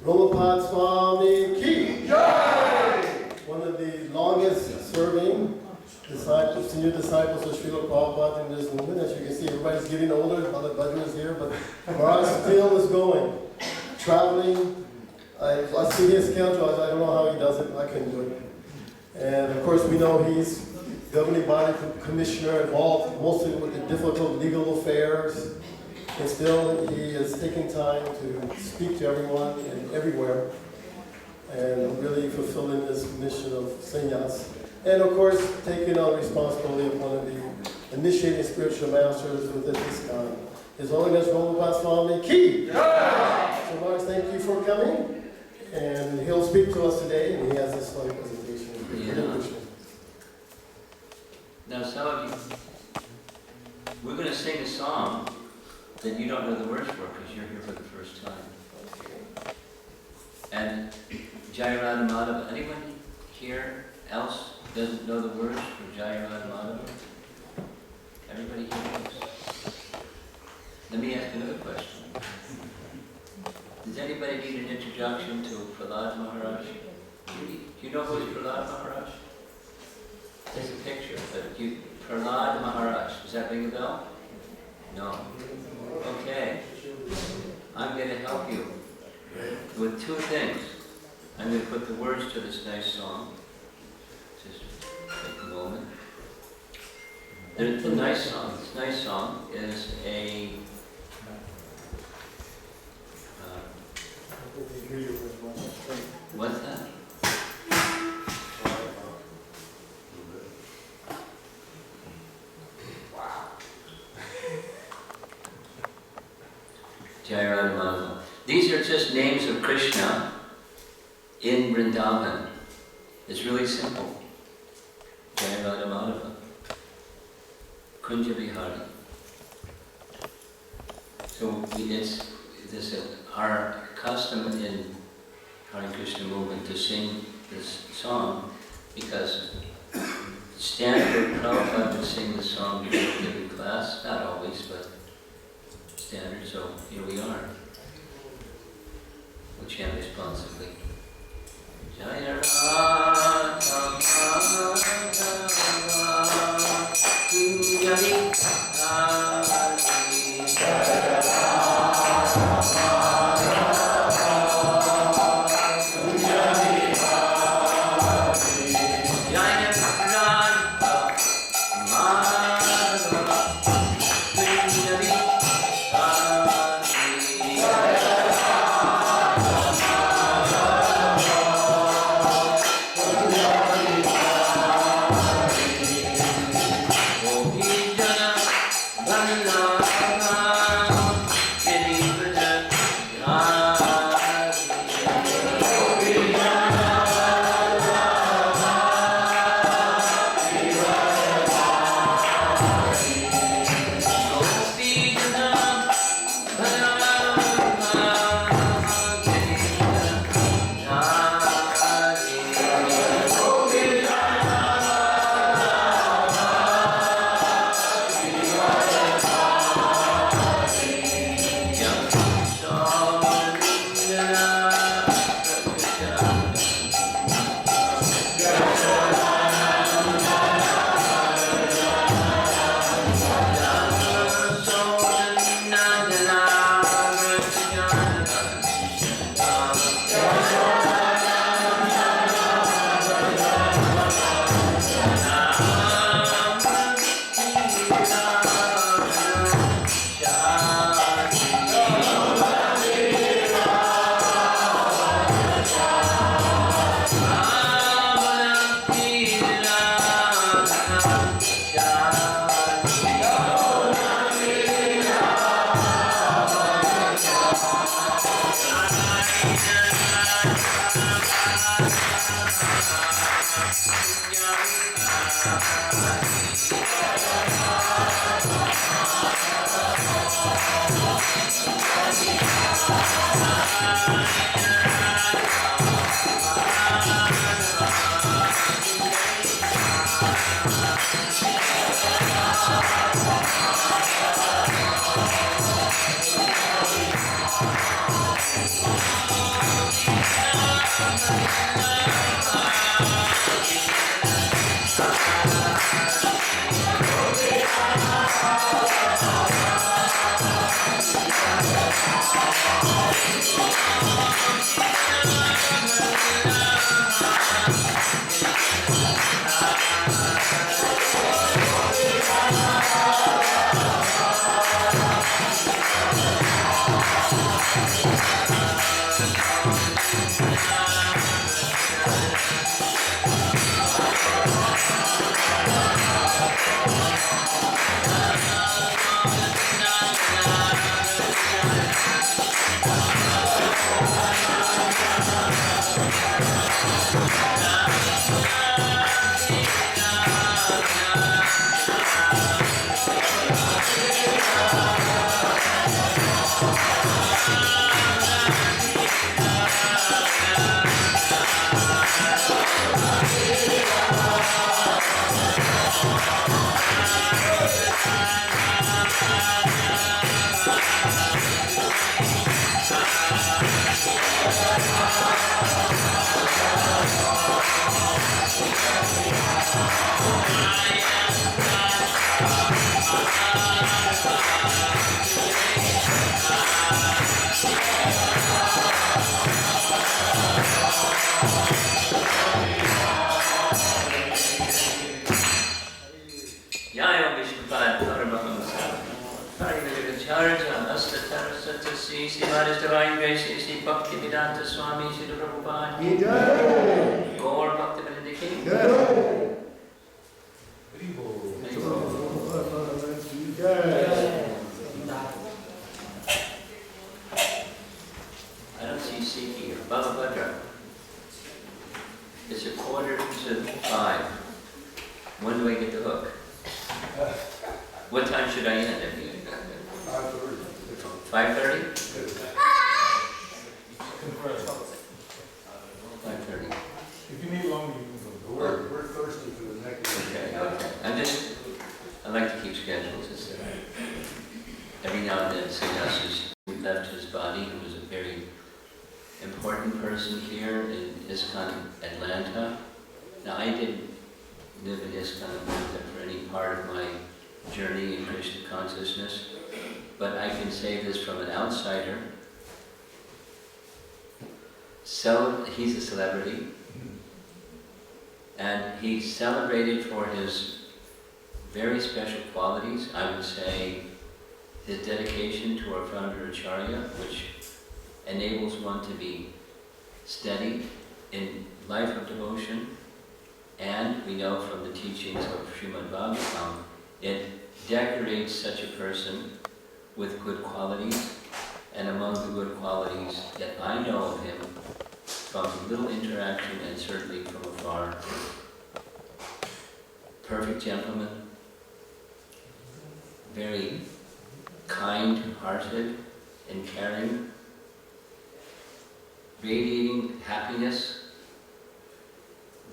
Romapada Swami ki. One of the longest serving disciples to new disciples of Srila Prabhupada in this movement. As you can see, everybody's getting older. Mother Bhadra is here, but Maharaj still is going, traveling. I see his schedule. I don't know how he does it. I couldn't do it. And of course, we know he's governing body commissioner, involved mostly with the difficult legal affairs. And still, he is taking time to speak to everyone and everywhere, and really fulfilling this mission of sannyas. And of course, taking on responsibility of one of the initiating spiritual masters within Iskcon. His Holiness Romapada Swami Ki! Yeah. So Maharaj, thank you for coming. And he'll speak to us today, and he has this slight presentation. Yeah. Now some of you, we're going to sing a song that you don't know the words for because you're here for the first time. And Jai Radha Madhava, anyone here else doesn't know the words for Jai Radha Madhava? Everybody here knows. Let me ask another question. Does anybody need an introduction to Prahlad Maharaj? Do you know who is Prahlad Maharaj? Take a picture. Prahlad Maharaj. Does that ring a bell? No. Okay. I'm going to help you with two things. I'm going to put the words to this nice song. Just take a moment. This nice song is a what's that? Wow. Jai Radha Madhava. These are just names of Krishna in Vrindavan. It's really simple. Jai Radha Madhava. Kunja Vihari. So it's our custom in Hare Krishna movement to sing this song because standard Prabhupada would sing the song before giving class, not always, but standard, so here we are. We'll chant responsibly. Jaya Radha Madhava Kunja Vihari Jaya Divine grace, Bhakti Yoga.Everyone, Swami, Romapada, Gaur Bhakti I don't see Siki here. Bhavabhadra. It's 4:45. When do I get the hook? What time should I end? 5:30? 5:30. If you need longer, you can go. We're thirsty for the nectar. Okay. I like to keep schedules. Every now and then, Sannyas left his body, who was a very important person here in Iskcon, Atlanta. Now, I didn't live in Iskcon, Atlanta for any part of my journey in Krishna consciousness, but I can say this from an outsider. So, he's a celebrity, and he's celebrated for his very special qualities. I would say his dedication to our founder Acharya, which enables one to be steady in life of devotion, and we know from the teachings of Srimad Bhagavatam, it decorates such a person with good qualities, and among the good qualities that I know of him, from little interaction and certainly from afar, perfect gentleman, very kind-hearted and caring, radiating happiness,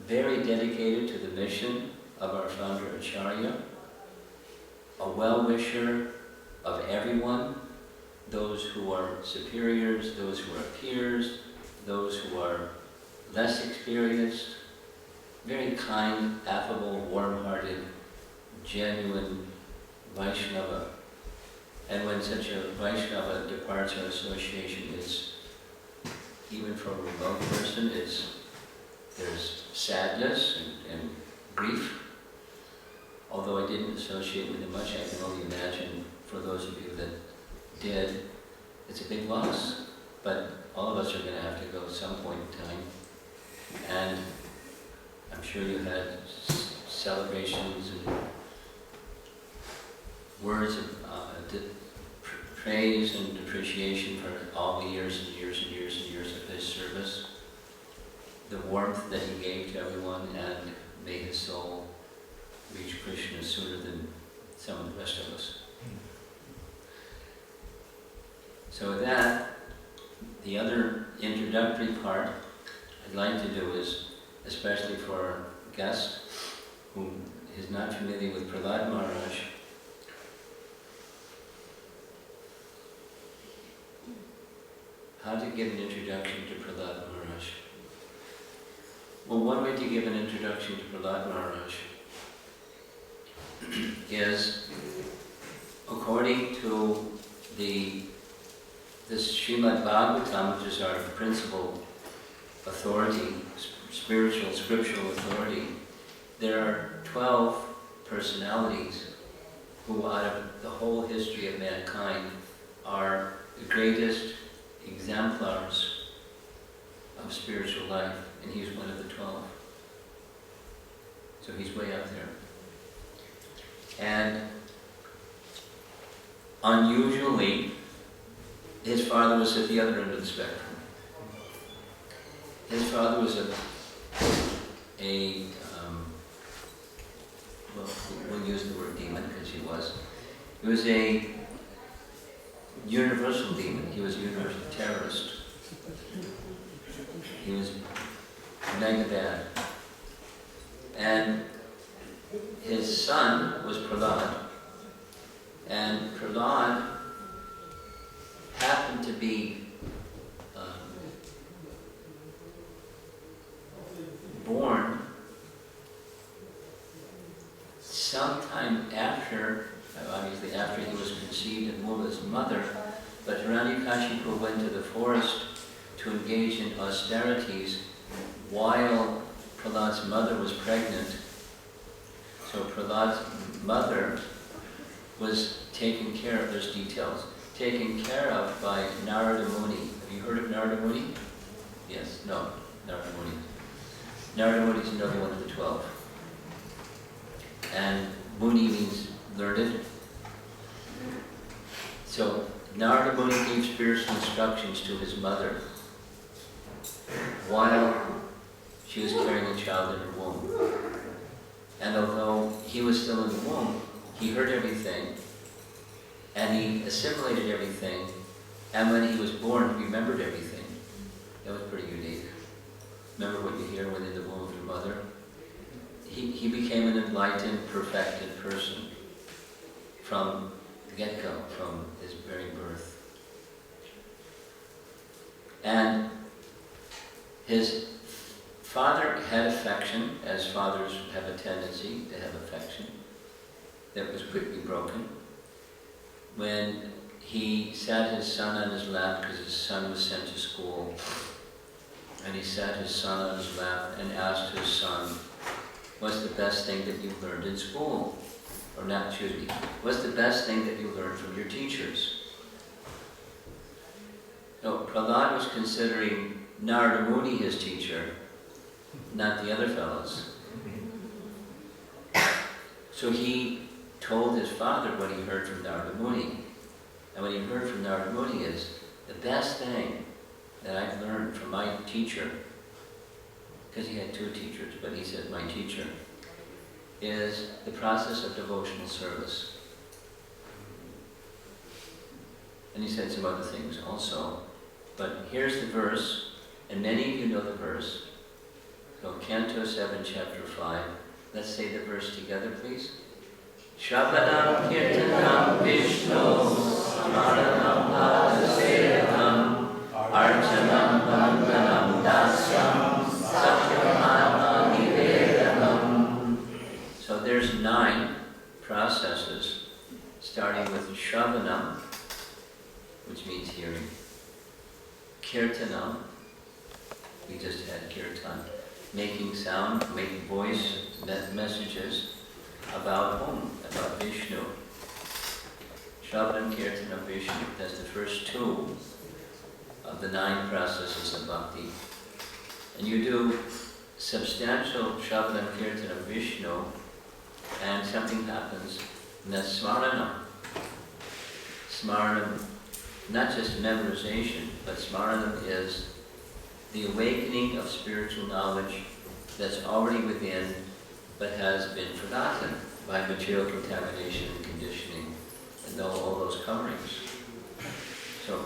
very dedicated to the mission of our founder Acharya, a well-wisher of everyone, those who are superiors, those who are peers, those who are less experienced, very kind, affable, warm-hearted, genuine Vaishnava. And when such a Vaishnava departs our association, it's, even for a remote person, there's sadness and grief. Although I didn't associate with him much, I can only imagine for those of you that did, it's a big loss. But all of us are going to have to go at some point in time. And I'm sure you had celebrations and words of praise and appreciation for all the years and years and years and years of his service, the warmth that he gave to everyone, and may his soul reach Krishna sooner than some of the rest of us. So with that, the other introductory part I'd like to do is, especially for our guest who is not familiar with Prahlad Maharaj, how to give an introduction to Prahlad Maharaj. Well, one way to give an introduction to Prahlad Maharaj is, according to this Srimad Bhagavatam, which is our principal authority, spiritual, scriptural authority, there are 12 personalities who, out of the whole history of mankind, are the greatest exemplars of spiritual life, and he's one of the 12. So he's way up there. And unusually, his father was at the other end of the spectrum. His father was well, we'll use the word demon because he was a universal demon. He was a universal terrorist. He was mega bad. And his son was Prahlad. And Prahlad happened to be born sometime after, obviously after he was conceived in the womb of his mother, but Hiranyakashipu went to the forest to engage in austerities while Prahlad's mother was pregnant. So Prahlad's mother was taken care of, there's details, taken care of by Narada Muni. Have you heard of Narada Muni? Yes, no, Narada Muni. Narada Muni is another one of the 12. And Muni means learned. So Narada Muni gave spiritual instructions to his mother while she was carrying a child in her womb. And although he was still in the womb, he heard everything, and he assimilated everything, and when he was born, he remembered everything. That was pretty unique. Remember what you hear when in the womb of your mother? He became an enlightened, perfected person from the get-go, from his very birth. And his father had affection, as fathers have a tendency to have affection, that was quickly broken. When he sat his son on his lap, because his son was sent to school, and he sat his son on his lap and asked his son, what's the best thing that you've learned in school? Or not, excuse me, what's the best thing that you learned from your teachers? No, Prahlad was considering Narada Muni his teacher, not the other fellows. So he told his father what he heard from Narada Muni. And what he heard from Narada Muni is, the best thing that I've learned from my teacher, because he had 2 teachers, but he said, my teacher, is the process of devotional service. And he said some other things also. But here's the verse, and many of you know the verse. So Canto 7, Chapter 5. Let's say the verse together, please. Shravanam Kirtanam Vishnu Samaranam Padasevakam Archanam Vandanam Dasyam Satyamana Nivedamam. So there's 9 processes, starting with Shravanam, which means hearing. Kirtanam, we just had kirtan, making sound, making voice messages about whom? About Vishnu. Shravanam, Kirtanam, Vishnu. That's the first 2 of the 9 processes of bhakti. And you do substantial Shravanam, Kirtanam, Vishnu, and something happens, and that's Smaranam. Smaranam, not just memorization, but Smaranam is the awakening of spiritual knowledge that's already within, but has been forgotten by material contamination and conditioning, and all those coverings. So,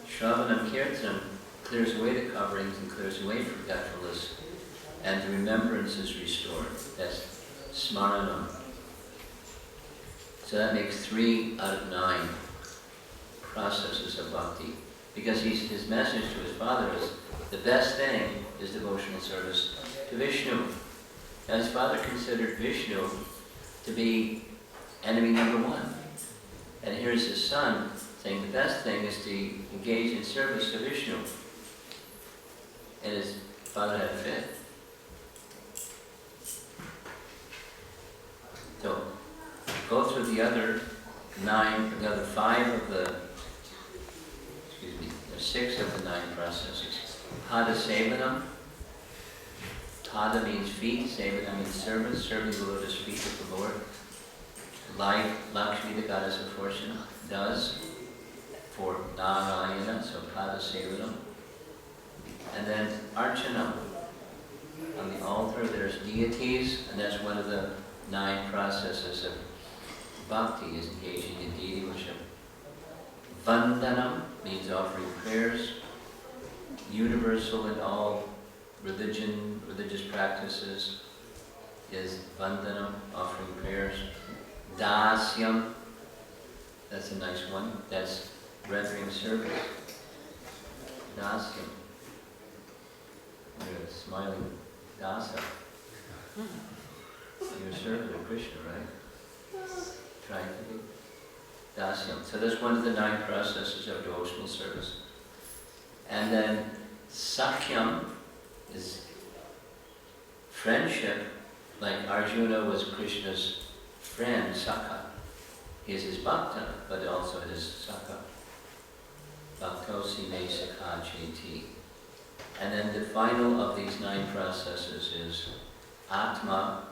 Shravanam Kirtanam clears away the coverings and clears away forgetfulness, and the remembrance is restored. That's Smaranam. So that makes 3 out of 9 processes of bhakti. Because his message to his father is, the best thing is devotional service to Vishnu. Now his father considered Vishnu to be enemy number one. And here's his son saying the best thing is to engage in service to Vishnu. And his father had a fit. So, go through the other five of the, there's 6 of the 9 processes. Pada Sevanam. Pada means feet, Sevana means service, serving the lotus feet of the Lord. Like Lakshmi, the goddess of fortune, does for Narayana, so Pada Sevanam. And then Archana. On the altar there's deities, and that's one of the 9 processes of bhakti, is engaging in deity worship. Vandanam means offering prayers, universal in all religious practices is Vandanam, offering prayers. Dasyam, that's a nice one, that's rendering service. Dasyam. You're a smiling dasa. You're a servant of Krishna, right? Trying to be. Dasyam. So that's one of the 9 processes of devotional service. And then Sakhyam is friendship, like Arjuna was Krishna's friend, Sakha. He is his bhakta, but also his Sakha. Bhaktosi me Sakha Cheti. And then the final of these 9 processes is Atma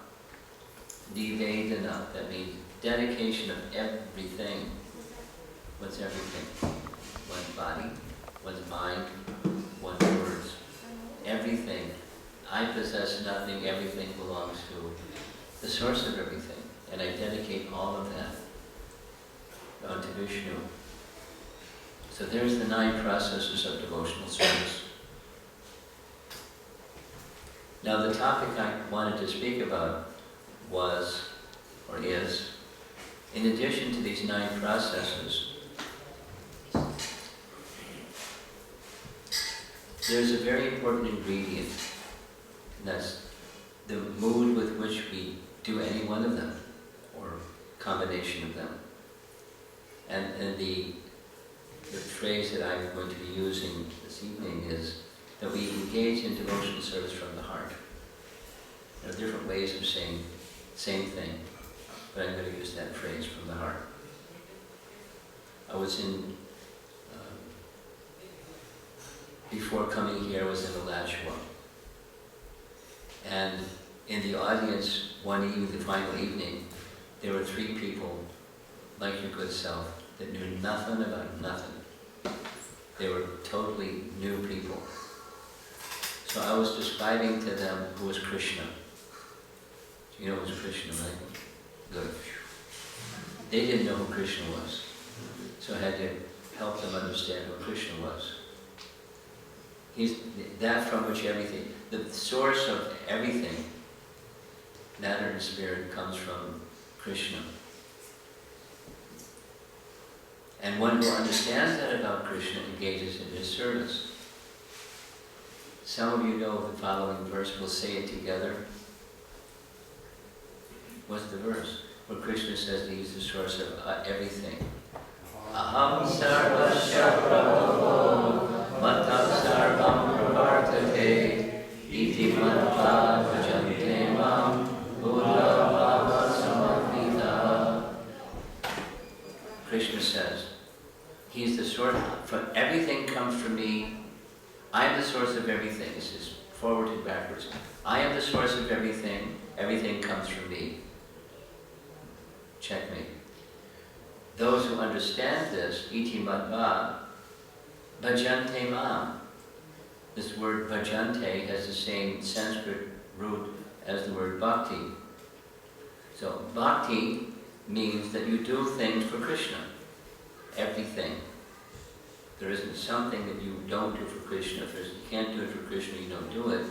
Nivedana. That means dedication of everything. What's everything? One's body, one's mind, one's words. Everything. I possess nothing, everything belongs to the source of everything. And I dedicate all of that unto Vishnu. So there's the 9 processes of devotional service. Now the topic I wanted to speak about was, or is, in addition to these 9 processes, there's a very important ingredient, and that's the mood with which we do any one of them, or combination of them. And the phrase that I'm going to be using this evening is that we engage in devotional service from the heart. There are different ways of saying same thing, but I'm going to use that phrase, from the heart. I was in, before coming here, I was in Alachua. And in the audience, one evening, the final evening, there were 3 people, like your good self, that knew nothing about nothing. They were totally new people. So I was describing to them who was Krishna. You know who was Krishna, right? Good. They didn't know who Krishna was. So I had to help them understand who Krishna was. He's that from which everything, the source of everything, matter and spirit, comes from Krishna. And one who understands that about Krishna engages in his service. Some of you know the following verse. We'll say it together. What's the verse? Where Krishna says that he's the source of everything. Aham sarvasya prabhavo matam sarvam pravartate iti mantra bhajante mam buddha bhava samavita. Krishna says, he's the source, from everything comes from me. I am the source of everything. This is forward and backwards. I am the source of everything. Everything comes from me. Checkmate. Those who understand this, iti madhva, bhajante mam. This word bhajante has the same Sanskrit root as the word bhakti. So bhakti means that you do things for Krishna. Everything. There isn't something that you don't do for Krishna. If you can't do it for Krishna, you don't do it.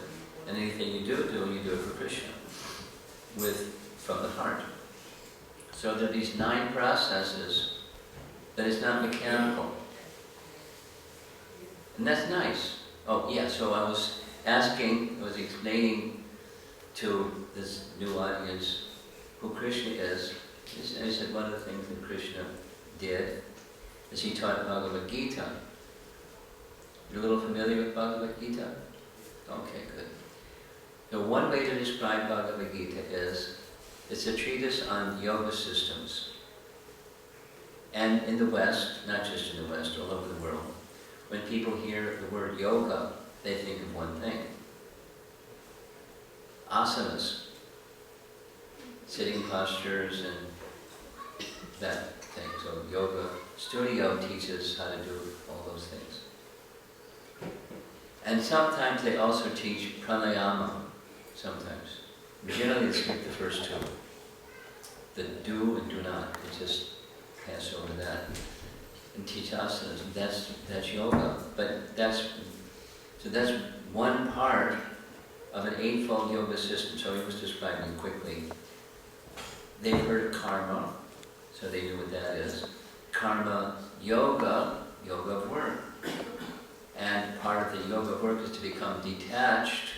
And anything you do, you do it for Krishna. From the heart. So there are these 9 processes, but it's not mechanical. And that's nice. Oh yeah, so I was explaining to this new audience who Krishna is, I said one of the things that Krishna did is he taught Bhagavad Gita. You're a little familiar with Bhagavad Gita? Okay, good. Now, one way to describe Bhagavad Gita is it's a treatise on yoga systems. And in the West, not just in the West, all over the world, when people hear the word yoga, they think of one thing. Asanas, sitting postures and that thing. So yoga studio teaches how to do all those things. And sometimes they also teach pranayama, sometimes. Generally they skip the first two. The do and do not, they just pass over that. And teach asanas, that's yoga. But that's one part of an eightfold yoga system. So he was describing quickly. They've heard of karma, so they knew what that is. Karma yoga, yoga of work. And part of the yoga of work is to become detached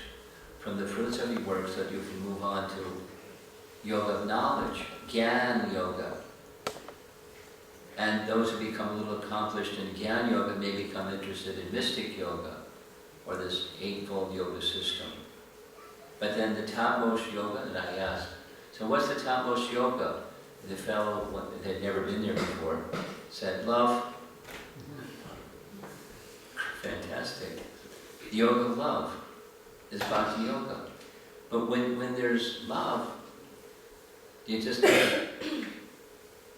from the fruits of your work so that you can move on to yoga of knowledge, Gyan yoga. And those who become a little accomplished in Gyan yoga may become interested in mystic yoga, or this eightfold yoga system. But then the topmost yoga, and I asked, so what's the topmost yoga? The fellow that had never been there before said, love. Fantastic. The yoga of love is Bhakti Yoga. But when there's love, you just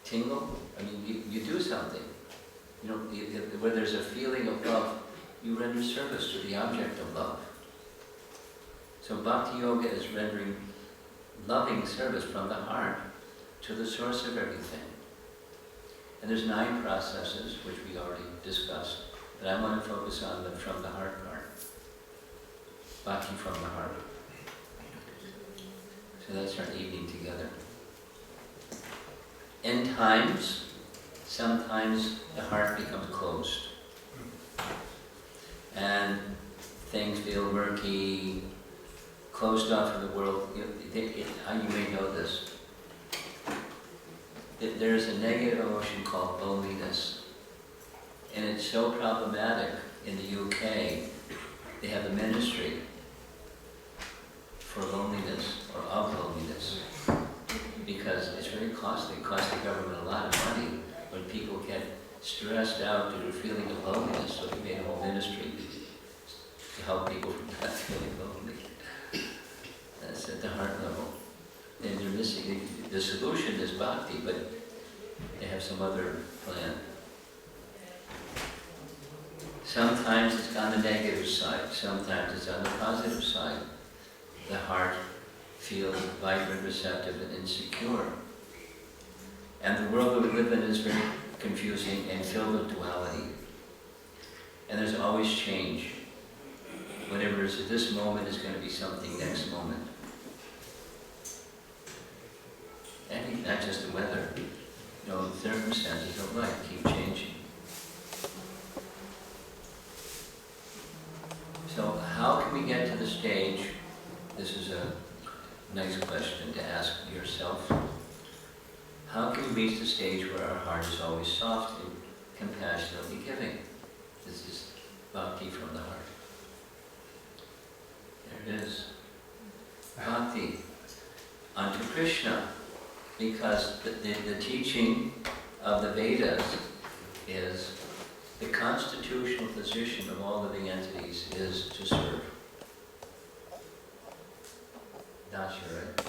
tingle. I mean, you do something. You know, where there's a feeling of love, you render service to the object of love. So Bhakti Yoga is rendering loving service from the heart to the source of everything. And there's 9 processes, which we already discussed, but I want to focus on the from the heart part. Bhakti from the heart. So that's our evening together. In times, sometimes the heart becomes closed. And things feel murky, closed off from the world. You may know this. There's a negative emotion called loneliness. And it's so problematic in the UK. They have a ministry for loneliness, or of loneliness. Because it's very costly. It costs the government a lot of money when people get stressed out due to a feeling of loneliness. So they made a whole ministry to help people from not feeling lonely. That's at the heart level. And they're missing, the solution is bhakti, but they have some other plan. Sometimes it's on the negative side, sometimes it's on the positive side. The heart feels vibrant, receptive, and insecure. And the world that we live in is very confusing and filled with duality. And there's always change. Whatever is at this moment is going to be something next moment. And not just the weather. You know, the circumstances of life keep changing. So how can we get to the stage? This is a nice question to ask yourself. How can we reach the stage where our heart is always soft and compassionately giving? This is bhakti from the heart. There it is. Bhakti unto Krishna. Because the teaching of the Vedas is the constitutional position of all living entities is to serve. Not sure, right?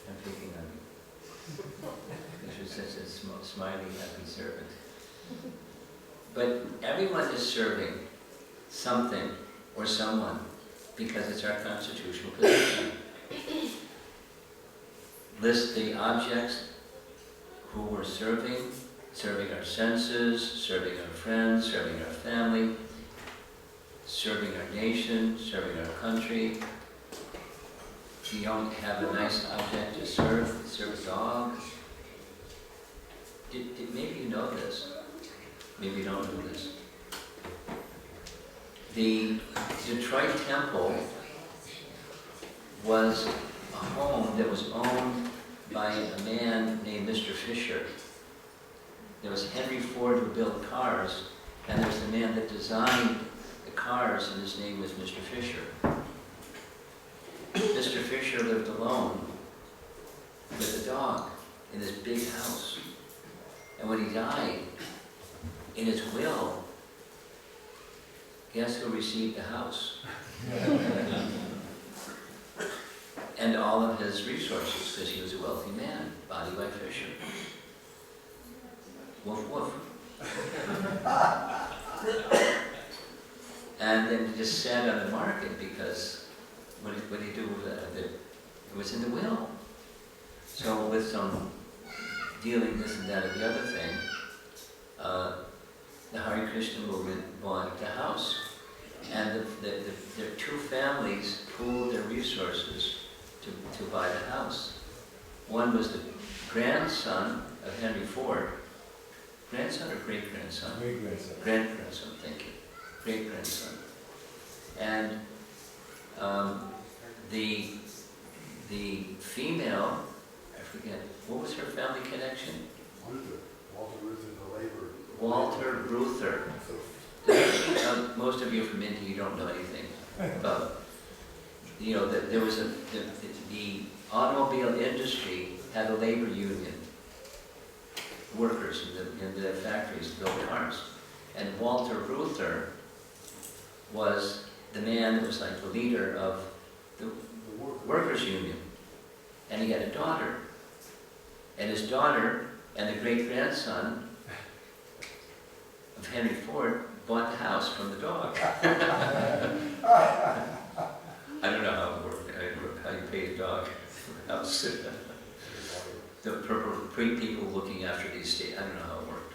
I'm picking on you. You're such a smiley, happy servant. But everyone is serving something or someone because it's our constitutional position. List the objects who we're serving our senses, serving our friends, serving our family, serving our nation, serving our country. If you don't have a nice object to serve a dog. Maybe you know this. Maybe you don't know this. The Detroit Temple was a home that was owned by a man named Mr. Fisher. There was Henry Ford who built cars, and there's the man that designed the cars, and his name was Mr. Fisher. Mr. Fisher lived alone with a dog in this big house. And when he died, in his will, guess who received the house? And all of his resources, because he was a wealthy man, body by Fisher. Woof woof. And then it just sat on the market because what do you do with that? It was in the will. So with some dealing this and that and the other thing, the Hare Krishna movement bought the house. And the two families pooled their resources to buy the house. One was the grandson of Henry Ford. Grandson or great-grandson? Great-grandson. Grandson, thank you. Great-grandson. And the female, I forget, what was her family connection? Walter Luther, the labor. Walter Luther. Most of you from India, you don't know anything about. You know, there was the automobile industry had a labor union, workers in the factories built cars. And Walter Luther was the man that was like the leader of the workers union. And he had a daughter. And his daughter and the great-grandson of Henry Ford bought the house from the dog. I don't know how it worked, how you pay a dog for a house. The purple people looking after the estate, I don't know how it worked.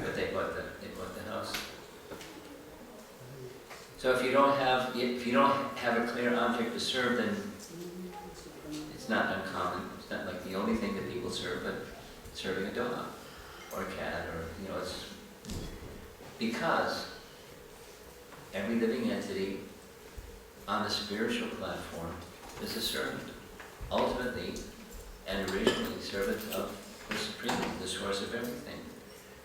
But they bought the house. So if you don't have a clear object to serve, then it's not uncommon. It's not like the only thing that people serve, but serving a dog or a cat, or it's because every living entity on the spiritual platform is a servant, ultimately and originally servant of the Supreme, the source of everything.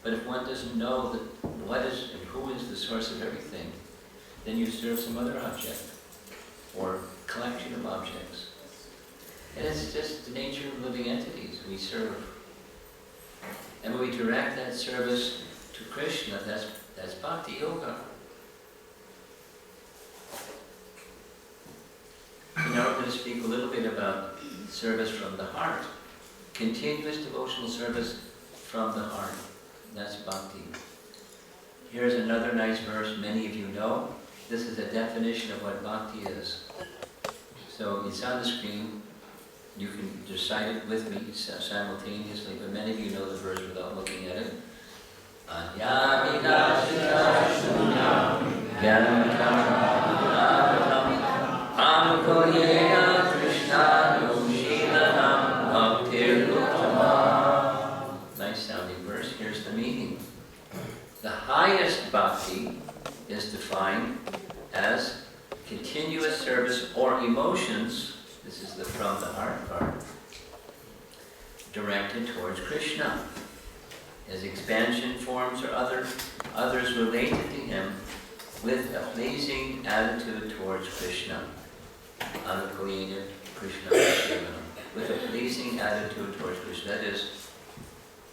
But if one doesn't know that what is and who is the source of everything, then you serve some other object or collection of objects. And it's just the nature of living entities. We serve. And when we direct that service to Krishna, that's Bhakti Yoga. Now we're going to speak a little bit about service from the heart. Continuous devotional service from the heart. That's Bhakti. Here's another nice verse many of you know. This is a definition of what Bhakti is. So it's on the screen. You can recite it with me simultaneously, but many of you know the verse without looking at it. Nice sounding verse. Here's the meaning. The highest bhakti is defined as continuous service or emotions, this is the from the heart part, directed towards Krishna. As expansion forms or others related to him with a pleasing attitude towards Krishna. Anukulena Krishna Shivanam. With a pleasing attitude towards Krishna. That is,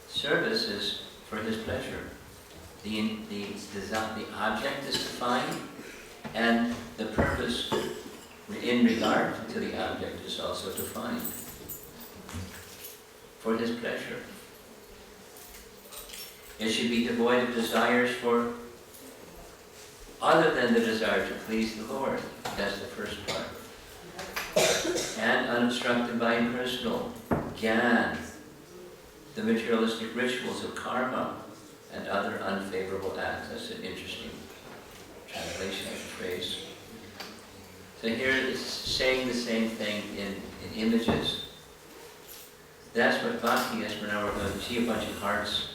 service is for his pleasure. The object is defined, and the purpose in regard to the object is also defined. For his pleasure. It should be devoid of desires for other than the desire to please the Lord. That's the first part. And unobstructed by impersonal jnana, the materialistic rituals of karma, and other unfavorable acts. That's an interesting translation of the phrase. So here it's saying the same thing in images. That's what Bhakti is. For now we're going to see a bunch of hearts.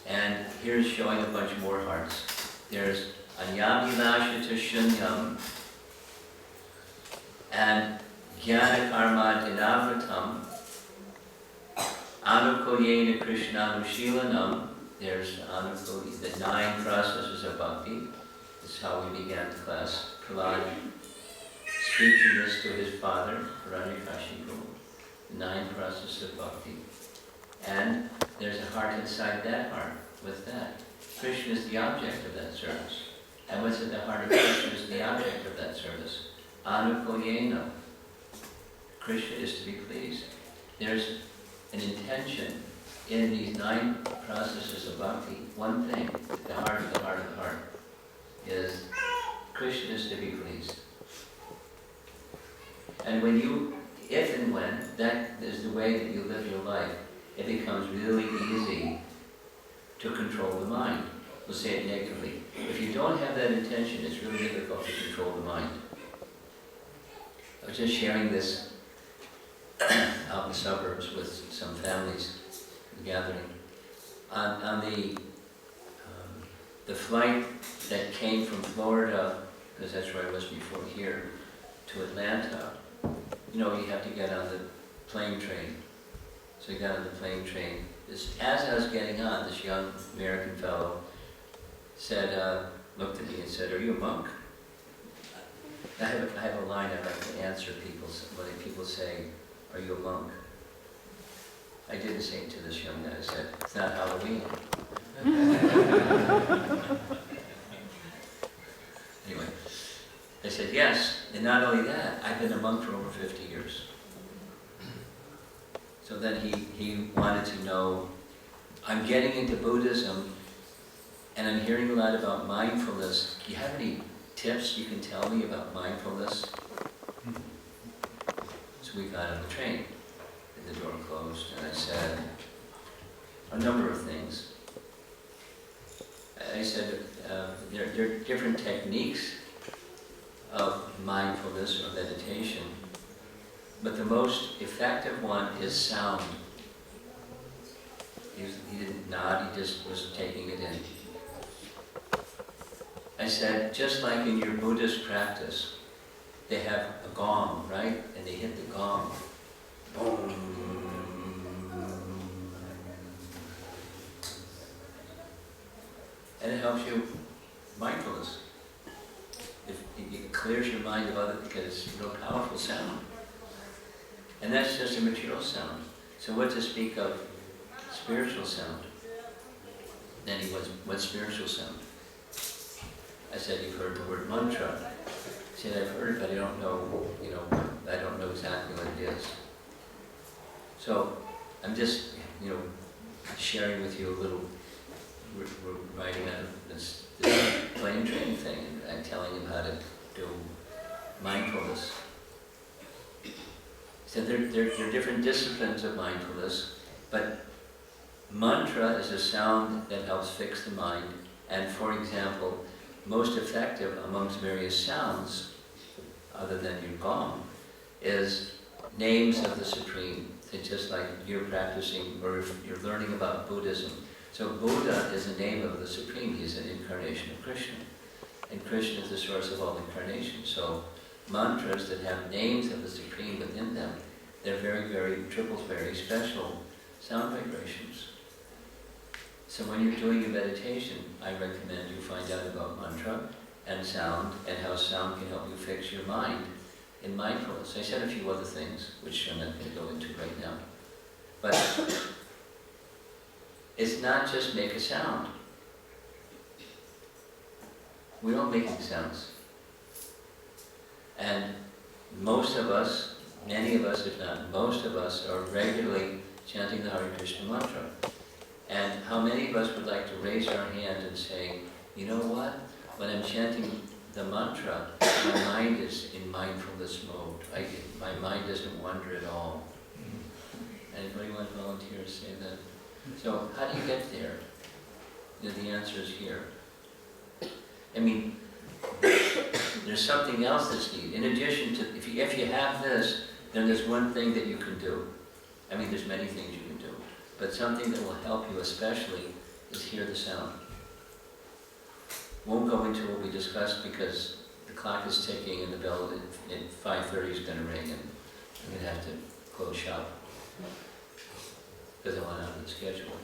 And here's showing a bunch more hearts. There's Anyamilashita Shunyam, And Jnana Karma Dinavratam Anukoyena Krishnanushilanam. There's the 9 processes of bhakti. This is how we began the class. Prahlad speaking this to his father, Hiranyakashipu. The 9 processes of bhakti. And there's a heart inside that heart. What's that? Krishna is the object of that service. And what's at the heart of Krishna is the object of that service. Anukoyena. Krishna is to be pleased. There's an intention in these 9 processes of bhakti. One thing, the heart of the heart of the heart, is Krishna is to be pleased. And when you, if and when that is the way that you live your life, it becomes really easy to control the mind. We'll say it negatively. If you don't have that intention, it's really difficult to control the mind. I was just sharing this out in the suburbs with some families gathering. On the flight that came from Florida, because that's where I was before here, to Atlanta, you know, you have to get on the plane train. So I got on the plane train. As I was getting on, this young American fellow said, looked at me and said, "Are you a monk?" I have a line I like to answer people when people say, "Are you a monk?" I didn't say it to this young guy. I said, "It's not Halloween." Anyway, I said, "Yes, and not only that, I've been a monk for over 50 years. So then he wanted to know, I'm getting into Buddhism, and I'm hearing a lot about mindfulness. Do you have any tips you can tell me about mindfulness? So we got on the train, and the door closed, and I said a number of things. I said there are different techniques of mindfulness or meditation, but the most effective one is sound. He didn't nod, he just was taking it in. I said, just like in your Buddhist practice, they have a gong, right? And they hit the gong. Boom. And it helps you mindfulness. It clears your mind of other, because it's a real powerful sound. And that's just a material sound. So what to speak of spiritual sound? Then he was, what's spiritual sound? I said, you've heard the word mantra. He said, I've heard it, but I don't know, I don't know exactly what it is. So I'm just, sharing with you a little, we're writing out of this plane train thing, and I'm telling him how to do mindfulness. So there are different disciplines of mindfulness, but mantra is a sound that helps fix the mind, and for example, most effective amongst various sounds, other than your gong, is names of the Supreme. It's just like you're practicing, or if you're learning about Buddhism. So Buddha is the name of the Supreme. He's an incarnation of Krishna. And Krishna is the source of all incarnations. So mantras that have names of the Supreme within them, they're very special sound vibrations. So when you're doing your meditation, I recommend you find out about mantra and sound, and how sound can help you fix your mind in mindfulness. I said a few other things, which I'm not going to go into right now. But it's not just make a sound. We're all making sounds. And most of us, many of us, if not most of us, are regularly chanting the Hare Krishna mantra. And how many of us would like to raise our hand and say, you know what? When I'm chanting the mantra, my mind is in mindfulness mode. My mind doesn't wander at all. Anybody want to volunteer to say that? So how do you get there? The answer is here. I mean, there's something else that's needed. In addition to, if you have this, then there's one thing that you can do. I mean, there's many things you can do. But something that will help you especially is hear the sound. Won't go into what we discussed because the clock is ticking and the bell at 5:30 is going to ring, and I'm going to have to close shop because I want out of the schedule.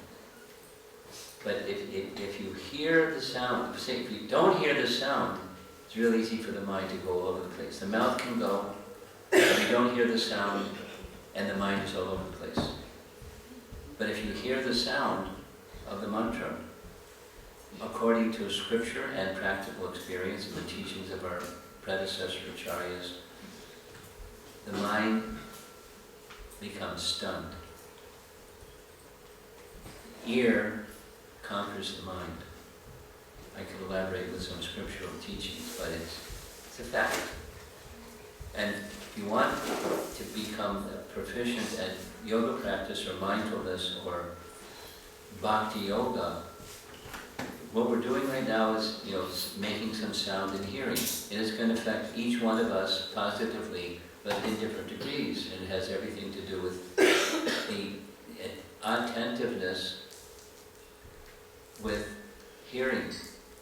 But if you hear the sound, say if you don't hear the sound, it's real easy for the mind to go all over the place. The mouth can go, but you don't hear the sound, and the mind is all over the place. But if you hear the sound of the mantra, according to scripture and practical experience and the teachings of our predecessor acharyas, the mind becomes stunned. Ear conquers the mind. I could elaborate with some scriptural teachings, but it's a fact. And if you want to become proficient at yoga practice or mindfulness or bhakti yoga, what we're doing right now is, making some sound and hearing. It is going to affect each one of us positively, but in different degrees. And it has everything to do with the attentiveness with hearing.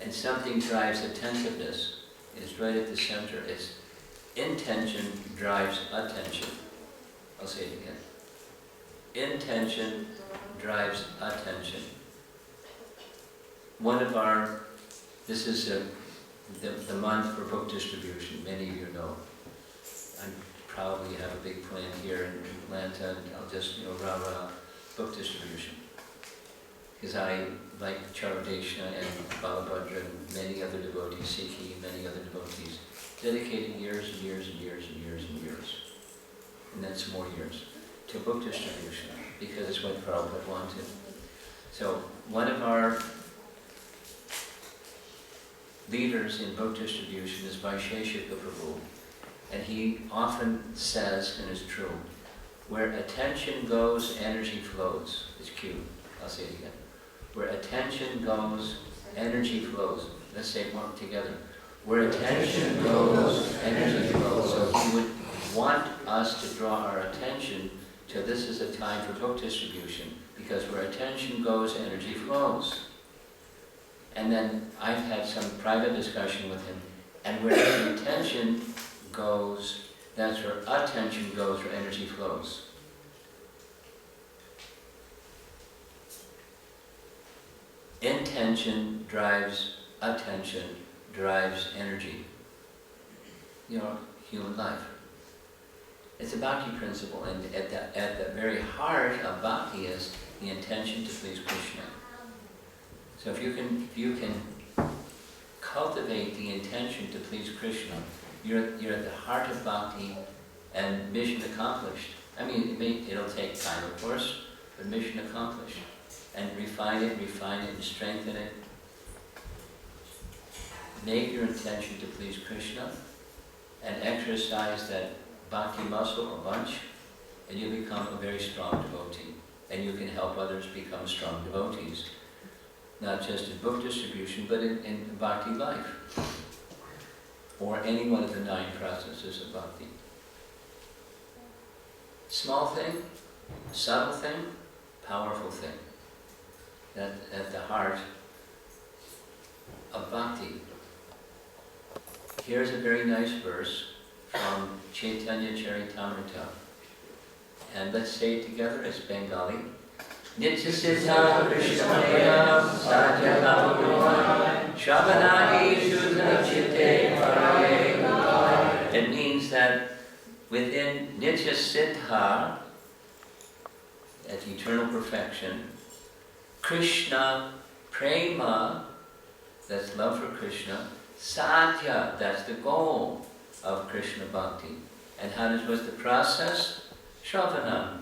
And something drives attentiveness. It's right at the center. It's intention drives attention. I'll say it again. Intention drives attention. This is the month for book distribution. Many of you know. I probably have a big plan here in Atlanta, and I'll just, rah-rah book distribution. Because I, like Charadeshna and Balabhadra and many other devotees, Sikhi and many other devotees, dedicating years and years and years and years and years, and then some more years, to book distribution, because it's what Prabhupada wanted. So one of our leaders in book distribution is Vaisheshika Prabhu, and he often says, and it's true, where attention goes, energy flows. It's cute. I'll say it again. Where attention goes, energy flows. Let's say it one together. Where attention goes, energy flows. So he would want us to draw our attention to this is a time for book distribution, because where attention goes, energy flows. And then I've had some private discussion with him, and where attention goes, that's where attention goes, where energy flows. Intention drives attention, drives energy. Human life. It's a bhakti principle, and at the very heart of bhakti is the intention to please Krishna. So if you can cultivate the intention to please Krishna, you're at the heart of bhakti, and mission accomplished. I mean, it'll take time, of course, but mission accomplished. And refine it, and strengthen it. Make your intention to please Krishna, and exercise that bhakti muscle a bunch, and you become a very strong devotee. And you can help others become strong devotees. Not just in book distribution, but in bhakti life. Or any one of the 9 processes of bhakti. Small thing, subtle thing, powerful thing. At the heart of bhakti. Here's a very nice verse from Chaitanya Charitamrita. And let's say it together as Bengali. Nitya Siddha Krishnaya Satya Bhagavan Shabanahi Shuddha Chitte Paraye. It means that within Nitya Siddha, at eternal perfection, Krishna Prema, that's love for Krishna, Satya, that's the goal of Krishna Bhakti. And what's the process? Shravana,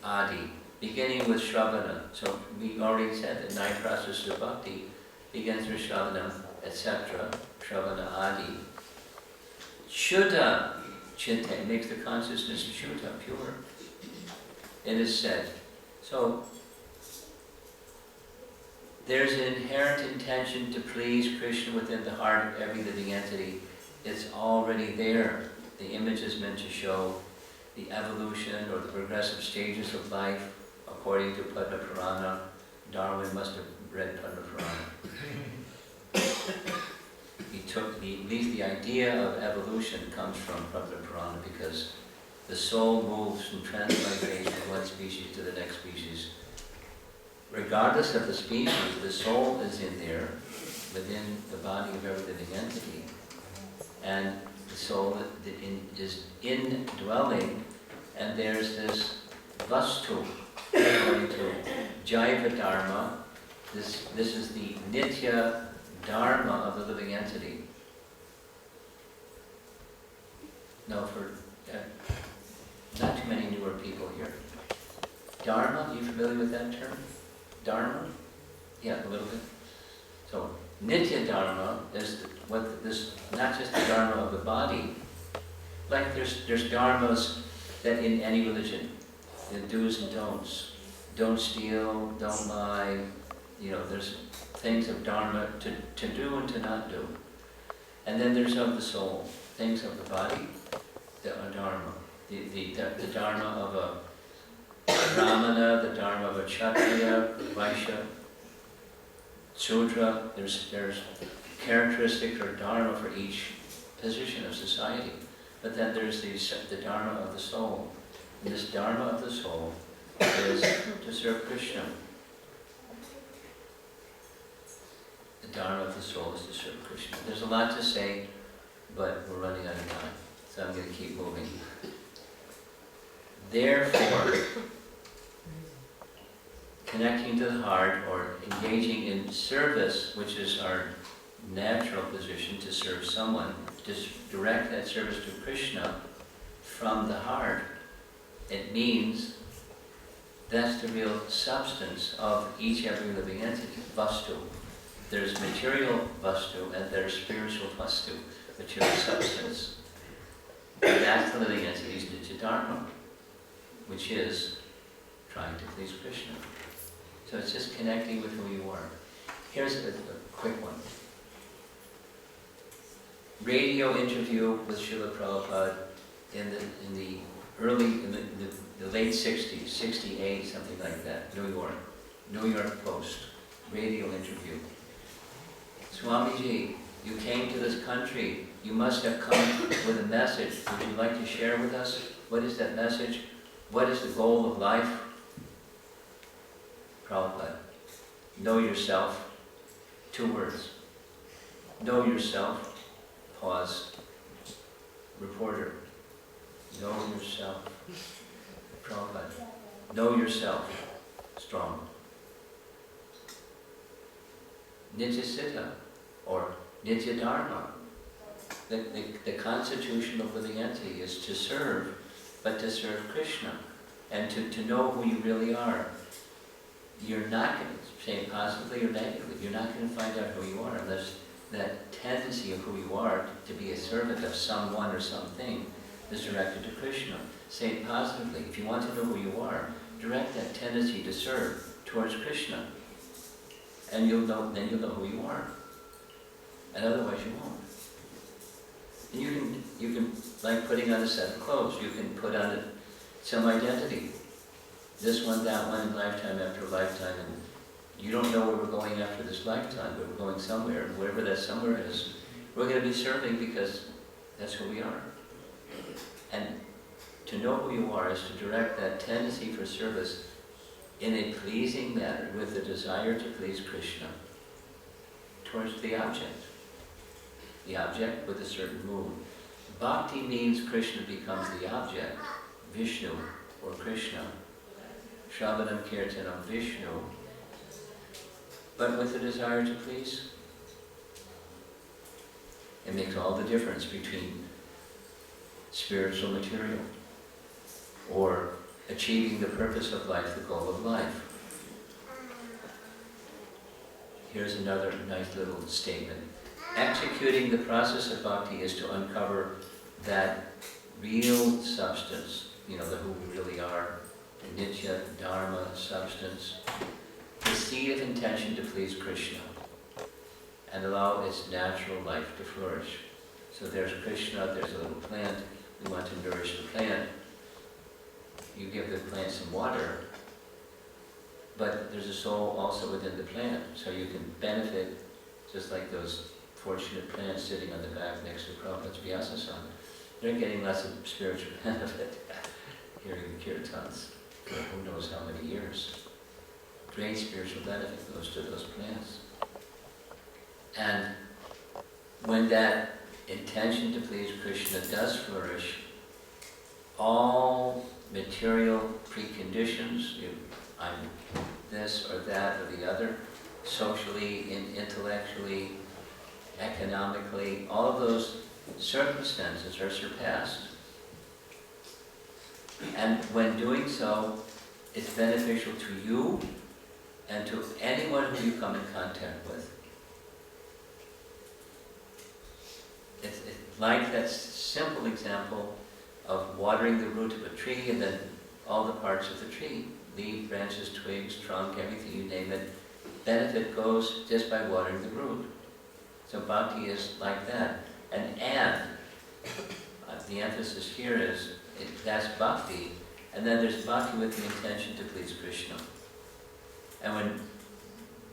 Adi, beginning with Shravana. So we already said the 9 processes of Bhakti begins with Shravana, etc. Shravana, Adi. Shuddha, Chitte, makes the consciousness Shuddha, pure. It is said. So, there's an inherent intention to please Krishna within the heart of every living entity. It's already there. The image is meant to show the evolution or the progressive stages of life according to Padma Purana. Darwin must have read Padma Purana. he took at least the idea of evolution comes from the Purana, because the soul moves from transmigration from one species to the next species. Regardless of the species, the soul is in there, within the body of every living entity. And the soul is indwelling, and there's this vastu, according to Jaiva Dharma. This is the nitya dharma of the living entity. No, for not too many newer people here. Dharma, are you familiar with that term? Dharma? Yeah, a little bit. So, nitya dharma is not just the dharma of the body. Like there's dharmas that in any religion, the do's and don'ts. Don't steal, don't lie. There's things of dharma to do and to not do. And then there's of the soul, things of the body that are dharma. The dharma of a brahmana, the dharma of a kshatriya, vaishya, Sudra. There's characteristics or dharma for each position of society. But then there's the dharma of the soul. And this dharma of the soul is to serve Krishna. The dharma of the soul is to serve Krishna. There's a lot to say, but we're running out of time, so I'm going to keep moving. Therefore, connecting to the heart or engaging in service, which is our natural position to serve someone, to direct that service to Krishna from the heart, it means that's the real substance of every living entity, vastu. There's material vastu and there's spiritual vastu, material substance. And that's the living entity's nitya dharma, which is trying to please Krishna. So it's just connecting with who you are. Here's a quick one. Radio interview with Srila Prabhupada in the late 60s, 68, something like that, New York Post, radio interview. Swamiji, you came to this country. You must have come with a message. Would you like to share with us? What is that message? What is the goal of life? Prabhupada, know yourself. 2 words. Know yourself. Pause. Reporter, know yourself. Prabhupada, know yourself. Strong. Nitya Siddha, or Nitya Dharma. The constitution of living entity is to serve, but to serve Krishna, and to know who you really are. You're not going to, say positively or negatively, you're not going to find out who you are unless that tendency of who you are to be a servant of someone or something is directed to Krishna. Say it positively. If you want to know who you are, direct that tendency to serve towards Krishna. And then you'll know who you are. And otherwise you won't. And you can, like putting on a set of clothes, you can put on some identity. This one, that one, lifetime after lifetime, and you don't know where we're going after this lifetime, but we're going somewhere, and wherever that somewhere is, we're going to be serving because that's who we are. And to know who you are is to direct that tendency for service in a pleasing manner, with the desire to please Krishna, towards the object. The object with a certain mood. Bhakti means Krishna becomes the object, Vishnu or Krishna. Shravanam Kirtanam Vishnu, but with the desire to please. It makes all the difference between spiritual material or achieving the purpose of life, the goal of life. Here's another nice little statement. Executing the process of bhakti is to uncover that real substance, the who we really are, the nitya, dharma, substance, the seed of intention to please Krishna, and allow its natural life to flourish. So there's Krishna, there's a little plant, we want to nourish the plant. You give the plant some water, but there's a soul also within the plant, so you can benefit just like those fortunate plants sitting on the back next to Prabhupada's Vyasa-san. They're getting lots of spiritual benefit hearing the kirtans for who knows how many years. Great spiritual benefit goes to those plants. And when that intention to please Krishna does flourish, all material preconditions, I'm this or that or the other, socially, intellectually, economically, all of those circumstances are surpassed. And when doing so, it's beneficial to you and to anyone who you come in contact with. It's like that simple example of watering the root of a tree and then all the parts of the tree, leaf, branches, twigs, trunk, everything, you name it. Benefit goes just by watering the root. So bhakti is like that. And the emphasis here is, that's bhakti, and then there's bhakti with the intention to please Krishna. And when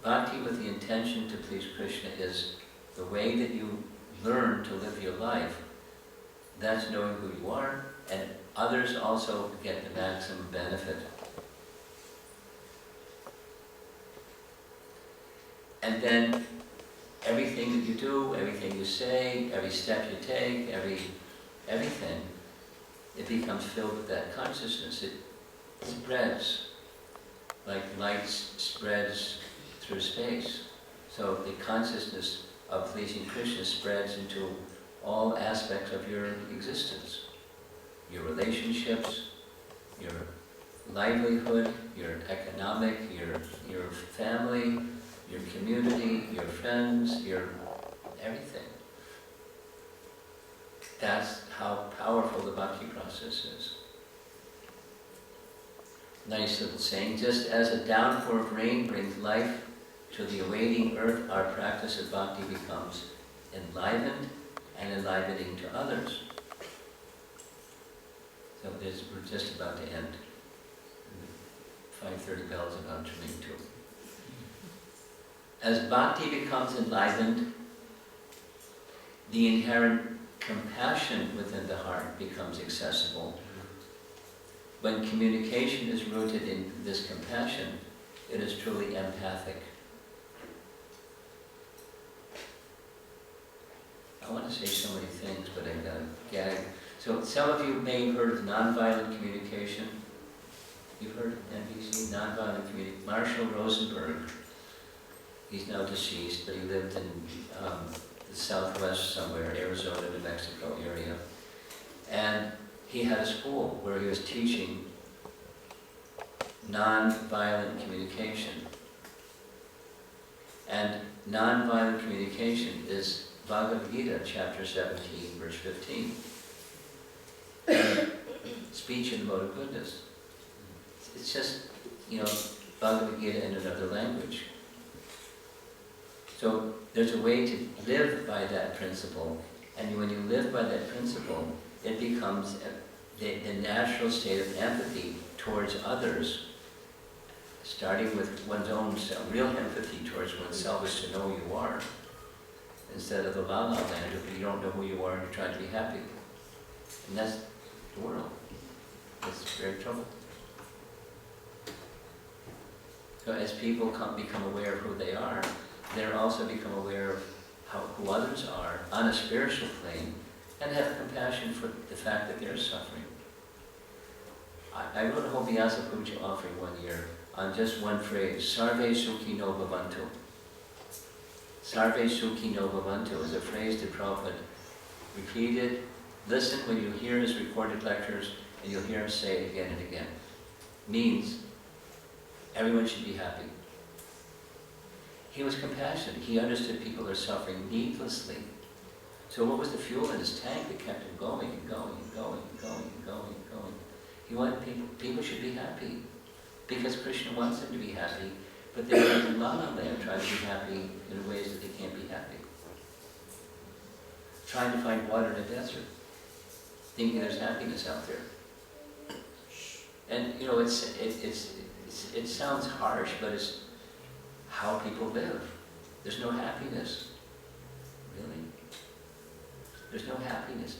bhakti with the intention to please Krishna is the way that you learn to live your life, that's knowing who you are, and others also get the maximum benefit. And then everything that you do, everything you say, every step you take, everything, it becomes filled with that consciousness. It spreads like light spreads through space. So the consciousness of pleasing Krishna spreads into all aspects of your existence. Your relationships, your livelihood, your economic, your family, your community, your friends, your everything. That's how powerful the bhakti process is. Nice little saying, just as a downpour of rain brings life to the awaiting earth, our practice of bhakti becomes enlivened and enlivening to others. So we're just about to end. 5:30 bells about to ring too. As bhakti becomes enlivened, the inherent compassion within the heart becomes accessible. When communication is rooted in this compassion, it is truly empathic. I want to say so many things, but I've got to gag. So some of you may have heard of nonviolent communication. You've heard of NVC, nonviolent communication. Marshall Rosenberg, he's now deceased, but he lived in the Southwest somewhere, Arizona, New Mexico area. And he had a school where he was teaching nonviolent communication. And nonviolent communication is Bhagavad Gita, chapter 17, verse 15. Speech in the mode of goodness. It's just, Bhagavad Gita in another language. So there's a way to live by that principle, and when you live by that principle, it becomes the natural state of empathy towards others, starting with one's own self. Real empathy towards oneself is to know who you are, instead of the la-la land of you don't know who you are and you're trying to be happy. And that's the world. It's very trouble. So as people become aware of who they are, they're also become aware of who others are on a spiritual plane, and have compassion for the fact that they're suffering. I wrote a whole Vyasa Puja offering one year on just one phrase, Sarve Sukhino Bhavantu. Sarve Sukhino Bhavantu is a phrase that Prabhupada repeated. Listen when you hear his recorded lectures, and you'll hear him say it again and again. Means everyone should be happy. He was compassionate. He understood people are suffering needlessly. So what was the fuel in his tank that kept him going and going and going and going and going and going? He wanted people should be happy, because Krishna wants them to be happy, but they're in la-la land trying to be happy in ways that they can't be happy. Trying to find water in a desert, thinking there's happiness out there. And it sounds harsh, but it's how people live. There's no happiness. Really? There's no happiness.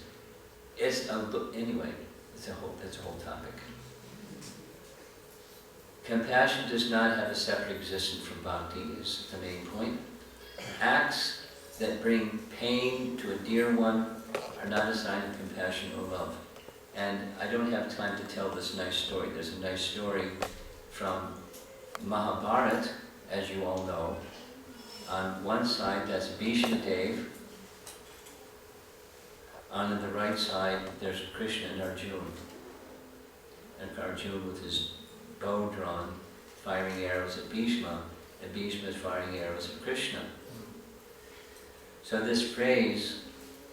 Anyway, that's a whole topic. Compassion does not have a separate existence from bhakti, is the main point. Acts that bring pain to a dear one are not a sign of compassion or love. And I don't have time to tell this nice story. There's a nice story from Mahabharata, as you all know. On one side, that's Bhishma Dev. On the right side, there's Krishna and Arjuna. And Arjuna with his bow drawn, firing arrows at Bhishma, and Bhishma is firing arrows at Krishna. So this phrase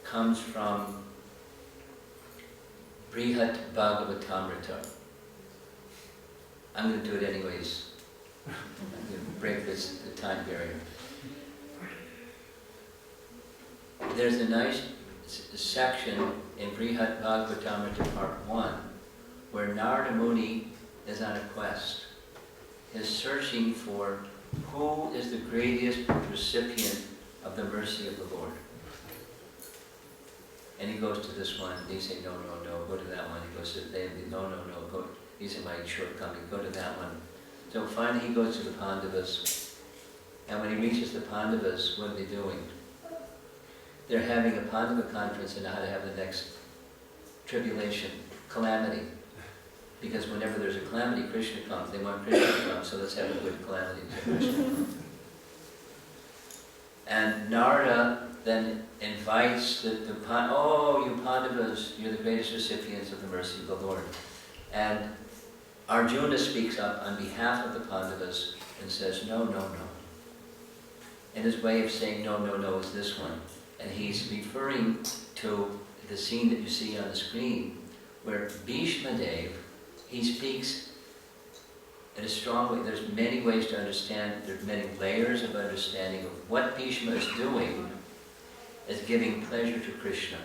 comes from Brihat Bhagavatamrita. I'm going to do it anyways. I'm going to break the time barrier. There's a nice section in Brihat Bhagavatamrita Part 1 where Narada Muni is on a quest. He's searching for who is the greatest recipient of the mercy of the Lord. And he goes to this one, and they say, no, no, no, go to that one. He goes to them, no, no, no, go. These are my shortcomings, go to that one. So finally he goes to the Pandavas. And when he reaches the Pandavas, what are they doing? They're having a Pandava conference on how to have the next tribulation, calamity. Because whenever there's a calamity, Krishna comes. They want Krishna to come, so let's have a good calamity to Krishna. And Narada then invites you Pandavas, you're the greatest recipients of the mercy of the Lord. And Arjuna speaks up on behalf of the Pandavas and says, no, no, no. And his way of saying no, no, no is this one. And he's referring to the scene that you see on the screen where Bhishma Dev, he speaks in a strong way. There's many ways to understand, there's many layers of understanding of what Bhishma is doing is giving pleasure to Krishna.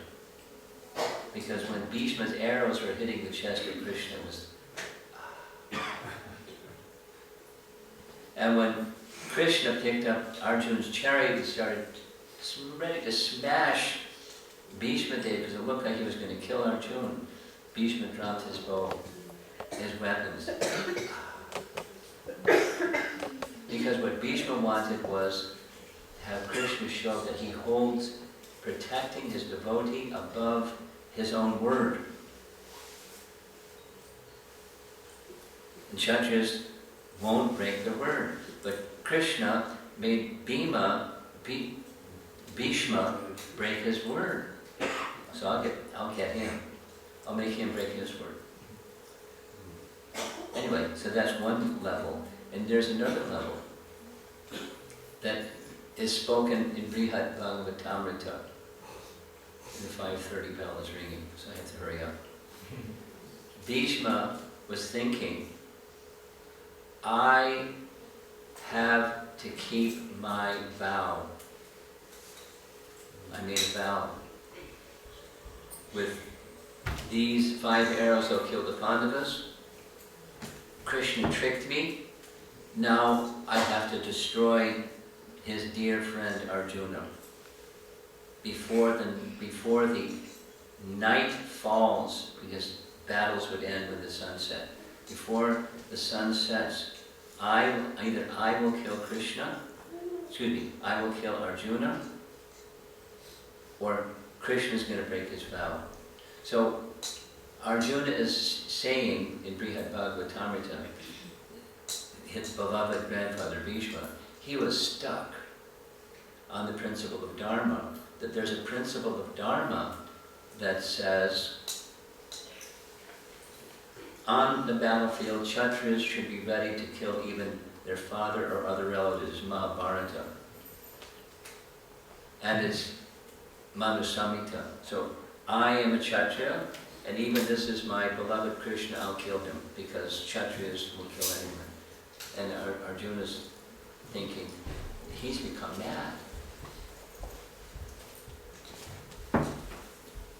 Because when Bhishma's arrows were hitting the chest of Krishna, it was... And when Krishna picked up Arjuna's chariot and started ready to smash Bhishma Dev, because it looked like he was going to kill Arjuna, Bhishma dropped his bow, his weapons. Because what Bhishma wanted was to have Krishna show that he holds protecting his devotee above his own word. And Kshatriyas won't break their word. But Krishna made Bhishma break his word. So I'll get him. I'll make him break his word. Anyway, so that's one level. And there's another level that is spoken in Brihat Bhagavatamrita. The 5:30 bell is ringing, so I have to hurry up. Bhishma was thinking, I have to keep my vow. I made a vow. With these 5 arrows, I'll kill the Pandavas. Krishna tricked me. Now I have to destroy his dear friend Arjuna. Before the night falls, because battles would end with the sunset. Before the sun sets, I will kill Krishna, I will kill Arjuna, or Krishna is going to break his vow. So Arjuna is saying in Brihat Bhagavatamrita, his beloved grandfather Bhishma, he was stuck on the principle of Dharma, that there's a principle of Dharma that says on the battlefield, Kshatriyas should be ready to kill even their father or other relatives, Mahabharata. And it's Manusamhita. So I am a Kshatriya, and even this is my beloved Krishna, I'll kill him, because Kshatriyas will kill anyone. And Arjuna's thinking, he's become mad.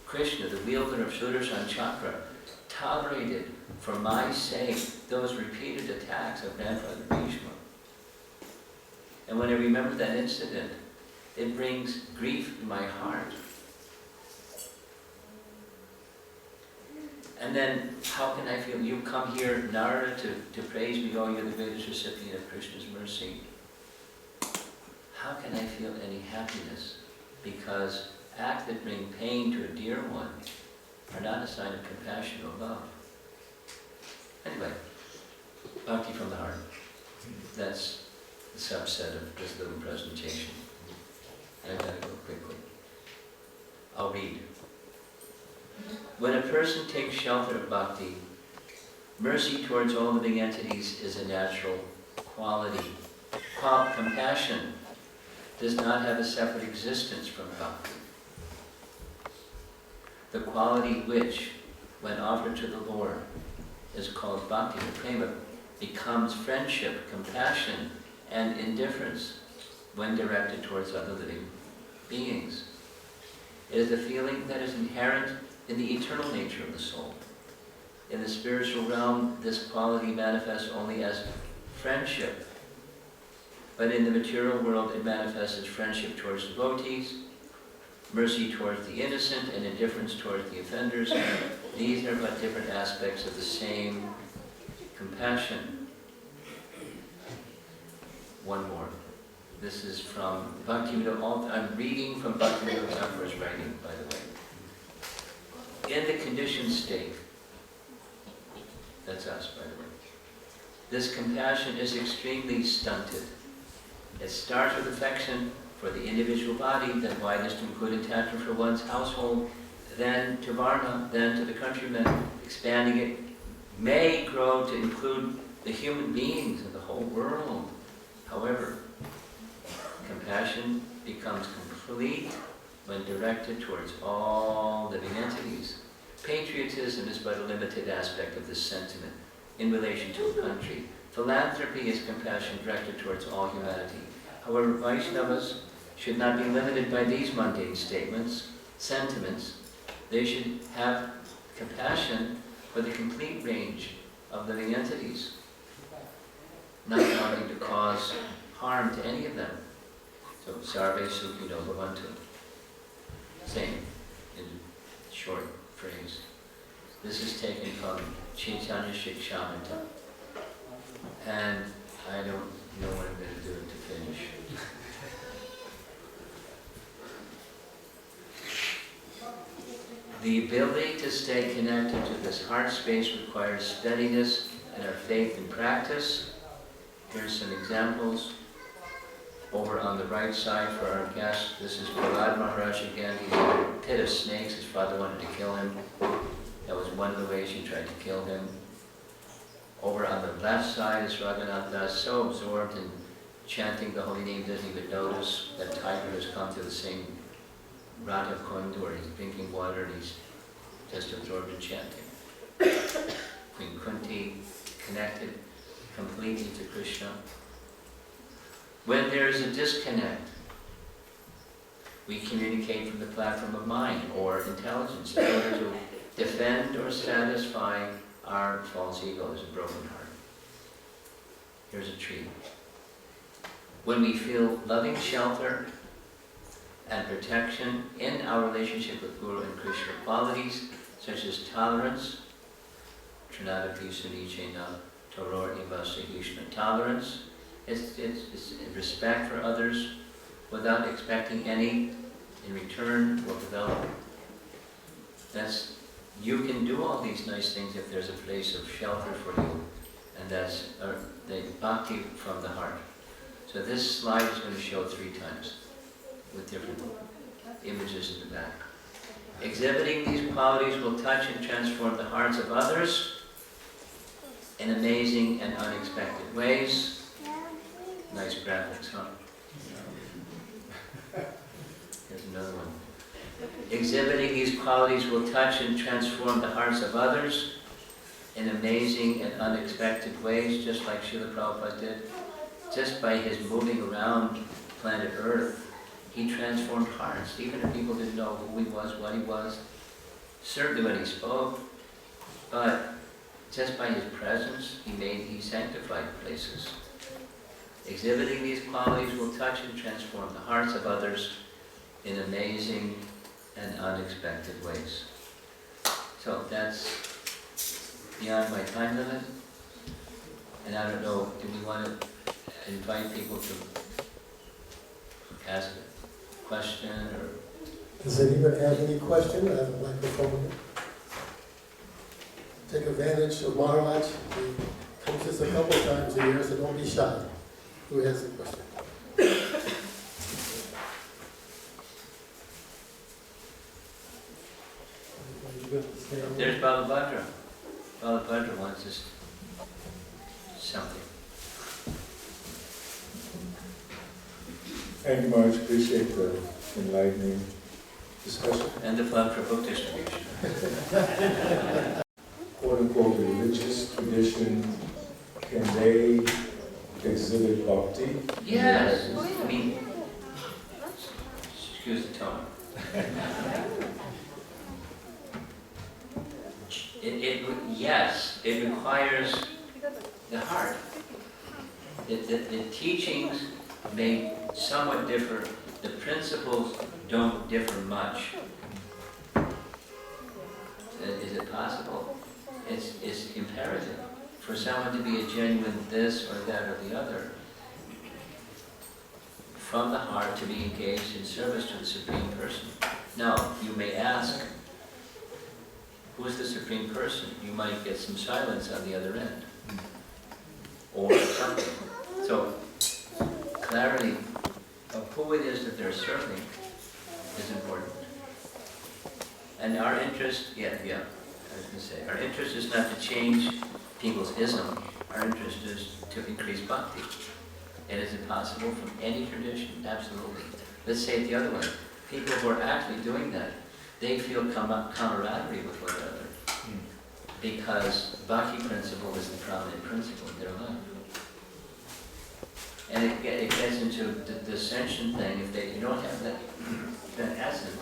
Krishna, the wielder of Sudarshan Chakra, tolerated for my sake those repeated attacks of grandfather Bhishma. And when I remember that incident, It brings grief in my heart. And then, how can I feel? You come here, Narada, to praise me, oh, you're the greatest recipient of Krishna's mercy. How can I feel any happiness? Because acts that bring pain to a dear one are not a sign of compassion or love. Anyway, bhakti from the heart. That's the subset of this little presentation. I've got to go quickly. I'll read. When a person takes shelter of bhakti, mercy towards all living entities is a natural quality. Compassion does not have a separate existence from bhakti. The quality which, when offered to the Lord, is called bhakti or prema, becomes friendship, compassion, and indifference when directed towards other living beings. It is a feeling that is inherent in the eternal nature of the soul. In the spiritual realm, this quality manifests only as friendship, but in the material world it manifests as friendship towards devotees, mercy towards the innocent, and indifference towards the offenders. These are but different aspects of the same compassion. One more. This is from Bhakti Yoga. I'm reading from Bhakti Yoga.Everyone's writing, by the way. In the conditioned state, that's us, by the way, this compassion is extremely stunted. It starts with affection for the individual body, then widens to include attachment for one's household, then to Varna, then to the countrymen, expanding it may grow to include the human beings of the whole world. However, compassion becomes complete when directed towards all living entities. Patriotism is but a limited aspect of this sentiment in relation to a country. Philanthropy is compassion directed towards all humanity. However, Vaishnavas should not be limited by these mundane sentiments. They should have compassion for the complete range of living entities, not wanting to cause harm to any of them. So, sarve sukhino bhavantu. Same, in short phrase. This is taken from Chaitanya Shikshamrita. And I don't know what I'm going to do to finish. The ability to stay connected to this heart space requires steadiness and our faith in practice. Here's some examples. Over on the right side for our guest, this is Prahlad Maharaj again. He's in a pit of snakes. His father wanted to kill him. That was one of the ways he tried to kill him. Over on the left side is Raghunath Das, so absorbed in chanting the holy name, doesn't even notice that tiger has come to the same Radha Kund where he's drinking water and he's just absorbed in chanting. Queen Kunti, connected completely to Krishna. When there is a disconnect, we communicate from the platform of mind or intelligence in order to defend or satisfy our false ego as a broken heart. Here's a tree. When we feel loving shelter and protection in our relationship with Guru and Krishna qualities, such as tolerance, Trinadapi Sunichena Toror Ivasahishna, tolerance, it's respect for others without expecting any in return will develop. You can do all these nice things if there's a place of shelter for you, and that's the bhakti from the heart. So this slide is going to show 3 times with different images in the back. Exhibiting these qualities will touch and transform the hearts of others in amazing and unexpected ways. Nice graphics, huh? Here's another one. Exhibiting these qualities will touch and transform the hearts of others in amazing and unexpected ways, just like Srila Prabhupada did. Just by his moving around planet Earth, he transformed hearts, even if people didn't know who he was, what he was, certainly when he spoke, but just by his presence, he sanctified places. Exhibiting these qualities will touch and transform the hearts of others in amazing and unexpected ways. So that's beyond my time limit. And I don't know, do we want to invite people to ask a question or? Does anyone have any question? I have a microphone. Take advantage of Maharaj. He comes just a couple times a year, so don't be shy. Who has a question? There's Bhagavadra. Bhagavadra wants us something. Thank you much. Appreciate the enlightening discussion. And the plug for book distribution. Quote unquote religious tradition, can they exhibit bhakti? Yes. I mean, excuse the tone. Yes, it requires the heart. The teachings may somewhat differ. The principles don't differ much. Is it possible? It's imperative for someone to be a genuine this or that or the other. From the heart to be engaged in service to the Supreme Person. Now, you may ask, who's the Supreme Person? You might get some silence on the other end. Or something. So, clarity of who it is that they're serving is important. And our interest, I was going to say, our interest is not to change people's ism. Our interest is to increase bhakti. And is it possible from any tradition? Absolutely. Let's say it the other way. People who are actually doing that, they feel camaraderie with one another. Because bhakti principle is the prominent principle in their life. And it gets into the ascension thing. If you don't have that essence,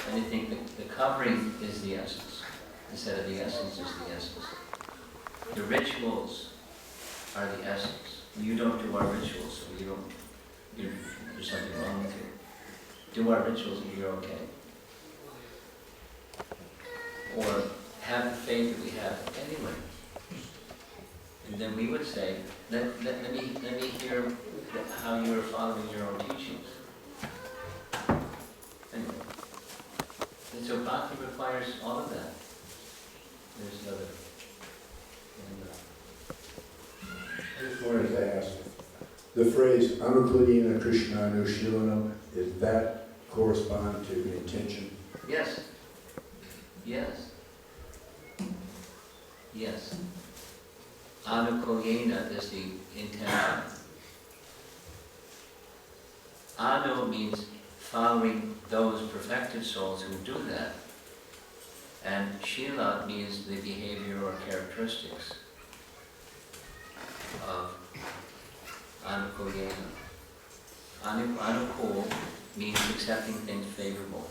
then you think the covering is the essence, instead of the essence is the essence. The rituals are the essence. You don't do our rituals, so there's something wrong with you. Do our rituals and you're okay. Or have the faith that we have anyway. And then we would say, let me hear how you are following your own teachings. Anyway. And so bhakti requires all of that. There's another. I just wanted to ask, the phrase Anukulina Krishna Anushilana, is that correspond to the intention? Yes. Yes. Yes. Anukulyena is the intention. Anu means following those perfected souls who do that. And Shila means the behavior or characteristics of Anukulyena. Anukul means accepting things favorable.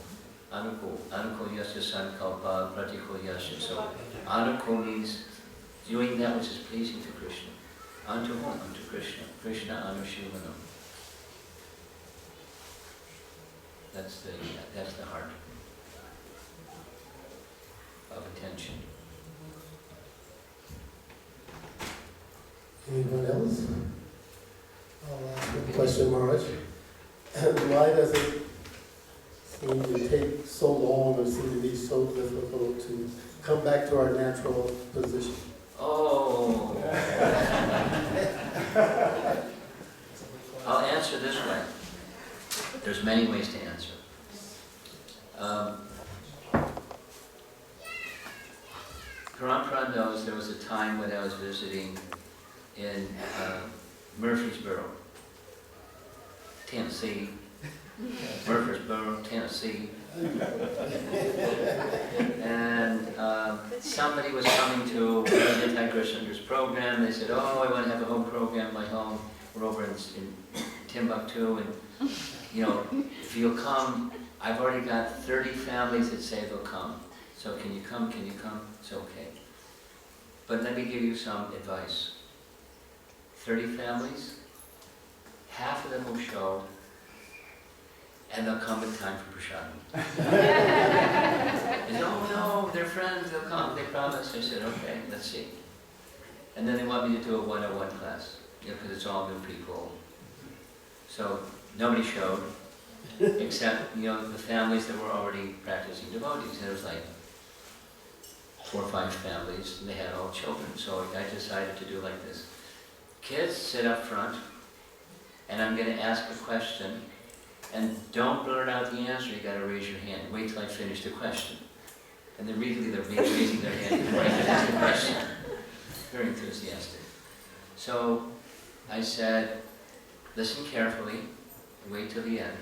Anukul. Anukul yasya sankalpa pratikul yasya. So Anukul means doing that which is pleasing to Krishna. Unto whom? Unto Krishna. Krishna Anushilvanam. That's the heart of attention. Anyone else? I'll ask a question, Maharaj. Why does it seem to take so long or seem to be so difficult to come back to our natural position? Oh. I'll answer this way. There's many ways to answer. Parampara knows there was a time when I was visiting in Murfreesboro, Tennessee. Murfreesboro, Tennessee. And somebody was coming to Anti-Krishna's program. They said, oh, I want to have a home program, my home. We're over in Timbuktu, and if you'll come, I've already got 30 families that say they'll come. So can you come? Can you come? It's okay. But let me give you some advice. 30 families? half of them will show, and they'll come with time for prasadam. And oh no, they're friends, they'll come, they promise. I said, okay, let's see. And then they want me to do a 101 class, because it's all new people. So nobody showed, except, the families that were already practicing devotees. And it was like 4 or 5 families, and they had all children. So I decided to do like this. Kids, sit up front, and I'm going to ask a question, and don't blurt out the answer, you got to raise your hand. Wait till I finish the question. And then immediately they're raising their hand and raising the question. Very enthusiastic. So I said, listen carefully, wait till the end.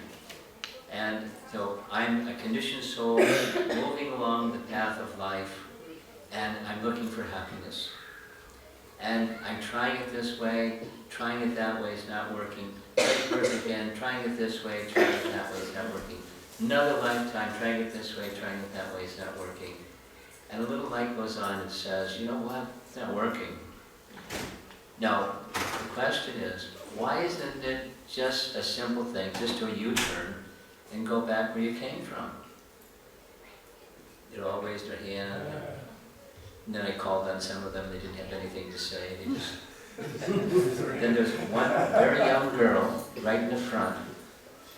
And so I'm a conditioned soul moving along the path of life, and I'm looking for happiness. And I'm trying it this way, trying it that way is not working. Perfect again, trying it this way, trying it that way is not working. Another lifetime, trying it this way, trying it that way is not working. And a little light goes on and says, you know what, it's not working. Now, the question is, why isn't it just a simple thing, just do a U-turn and go back where you came from? They all raised their hand. And then I called on some of them, they didn't have anything to say. They just then there's one very young girl right in the front.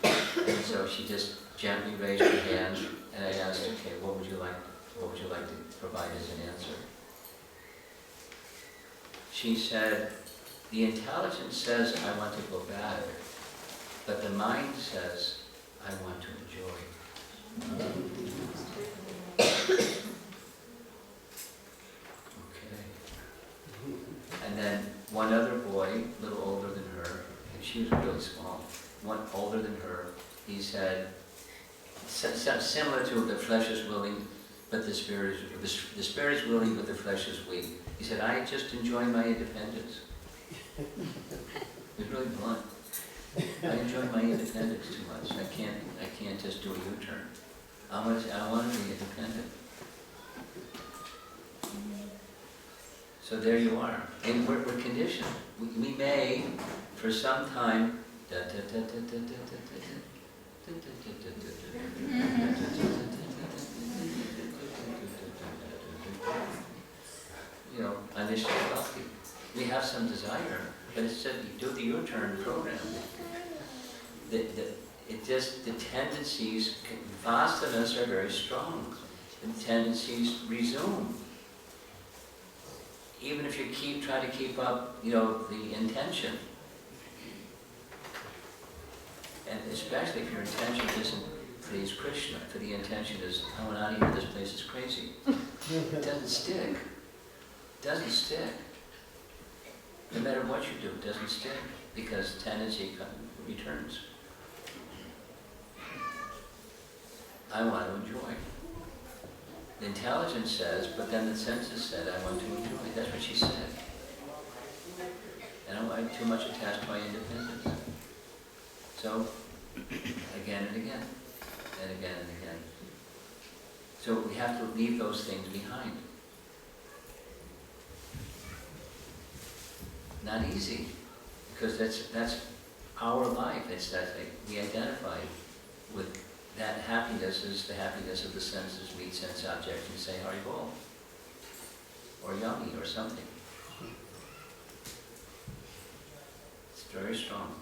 And so she just gently raised her hand, and I asked, okay, what would you like to provide as an answer? She said, the intelligence says I want to go back, but the mind says I want to enjoy. Okay. And then one other boy, a little older than her, and she was really small, one older than her, he said, similar to the flesh is willing, but the spirit is willing, but the flesh is weak. He said, I just enjoy my independence. It was really blunt. I enjoy my independence too much. I can't just do a U-turn. I want to be independent. So there you are. And we're conditioned. We may, for some time, initial bhakti. We have some desire, but it's just you do the U-turn program. The tendencies, vasanas are very strong. The tendencies resume. Even if you try to keep up, the intention. And especially if your intention isn't please Krishna, for the intention is, I want out of here, this place is crazy. It doesn't stick. It doesn't stick. No matter what you do, it doesn't stick, because tendency returns. I want to enjoy. The intelligence says, but then the senses said, I want to enjoy. That's what she said. And I'm too much attached to my independence. So, again and again, and again and again. So we have to leave those things behind. Not easy, because that's our life. It's that thing. We identify with that happiness is the happiness of the senses, meet sense object, and say Haribol, or yummy, or something. It's very strong.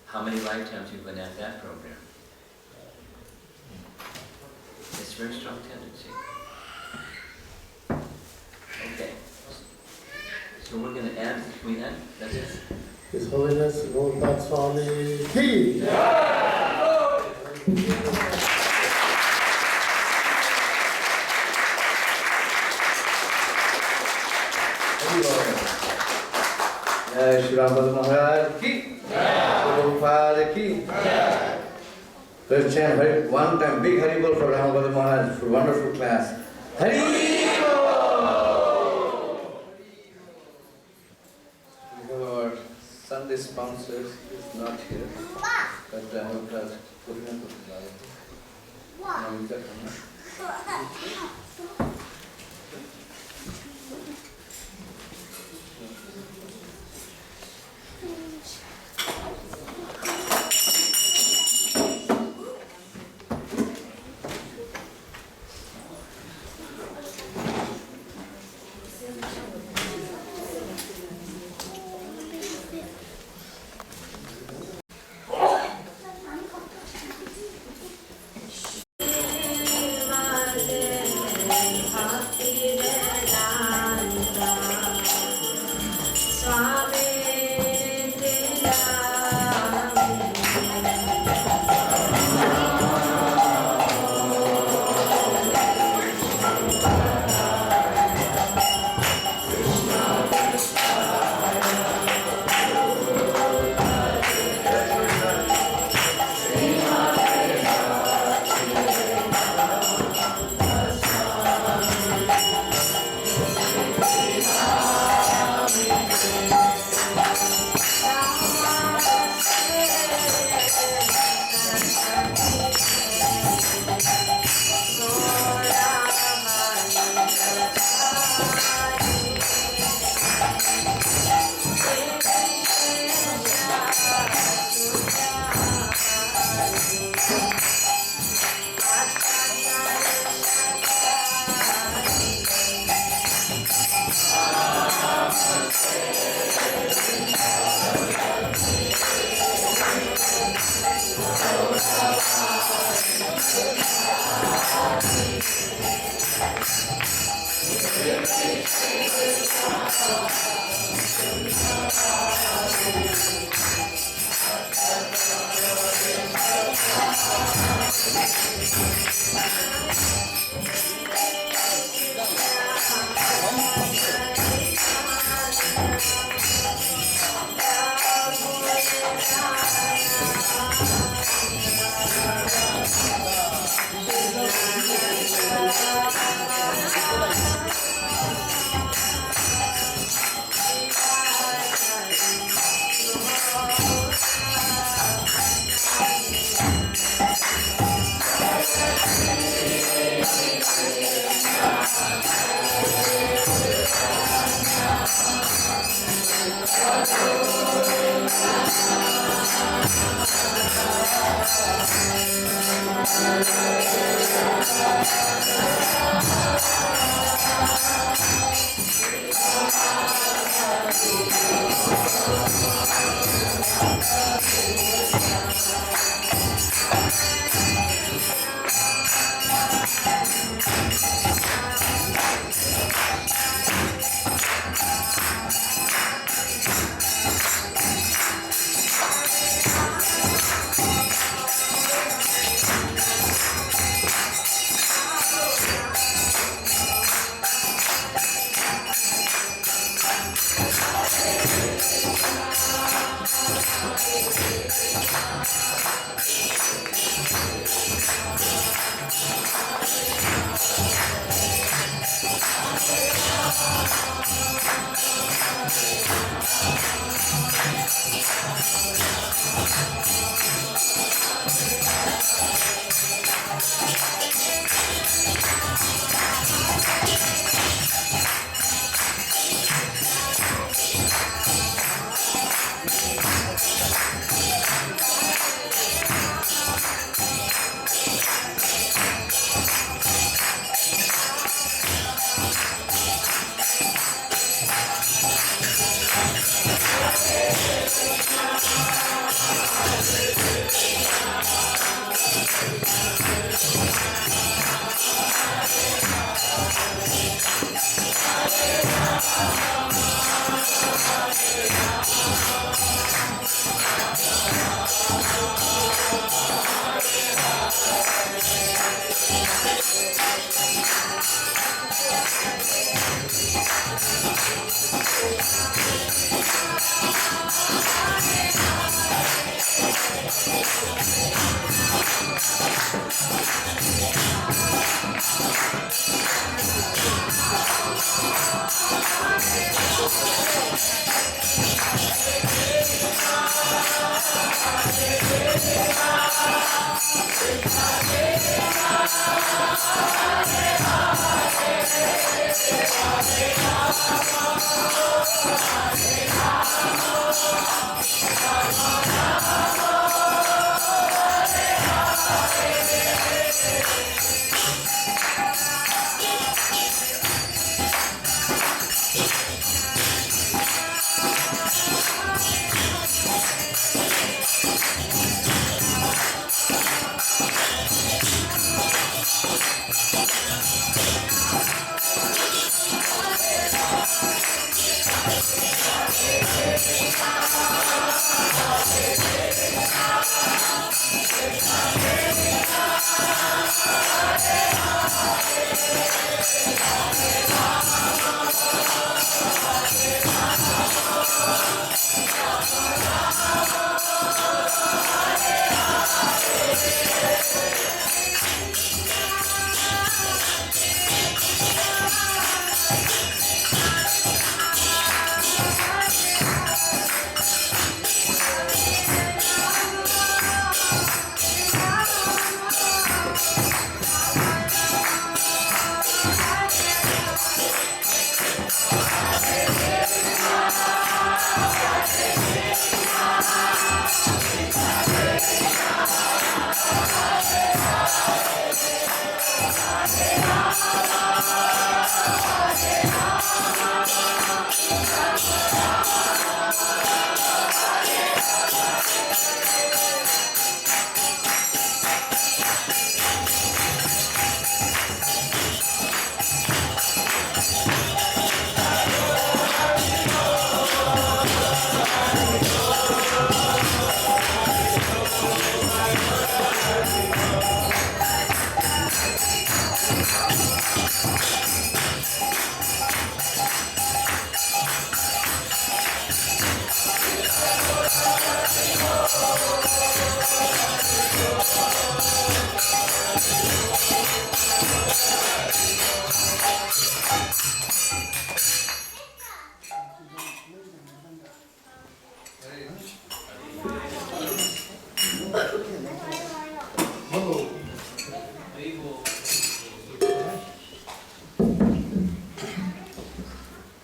How many lifetimes you've been at that program? It's a very strong tendency. Okay. So we're going to end. Can we end? That's it. His Holiness Romapada Swami Ki! Jai Shri Romapada Maharaj Ki! Romapada Ki! Let's chant one time, big Haribol for Romapada Maharaj for wonderful class. Haribol! We have our Sunday sponsor is not here, but I have class.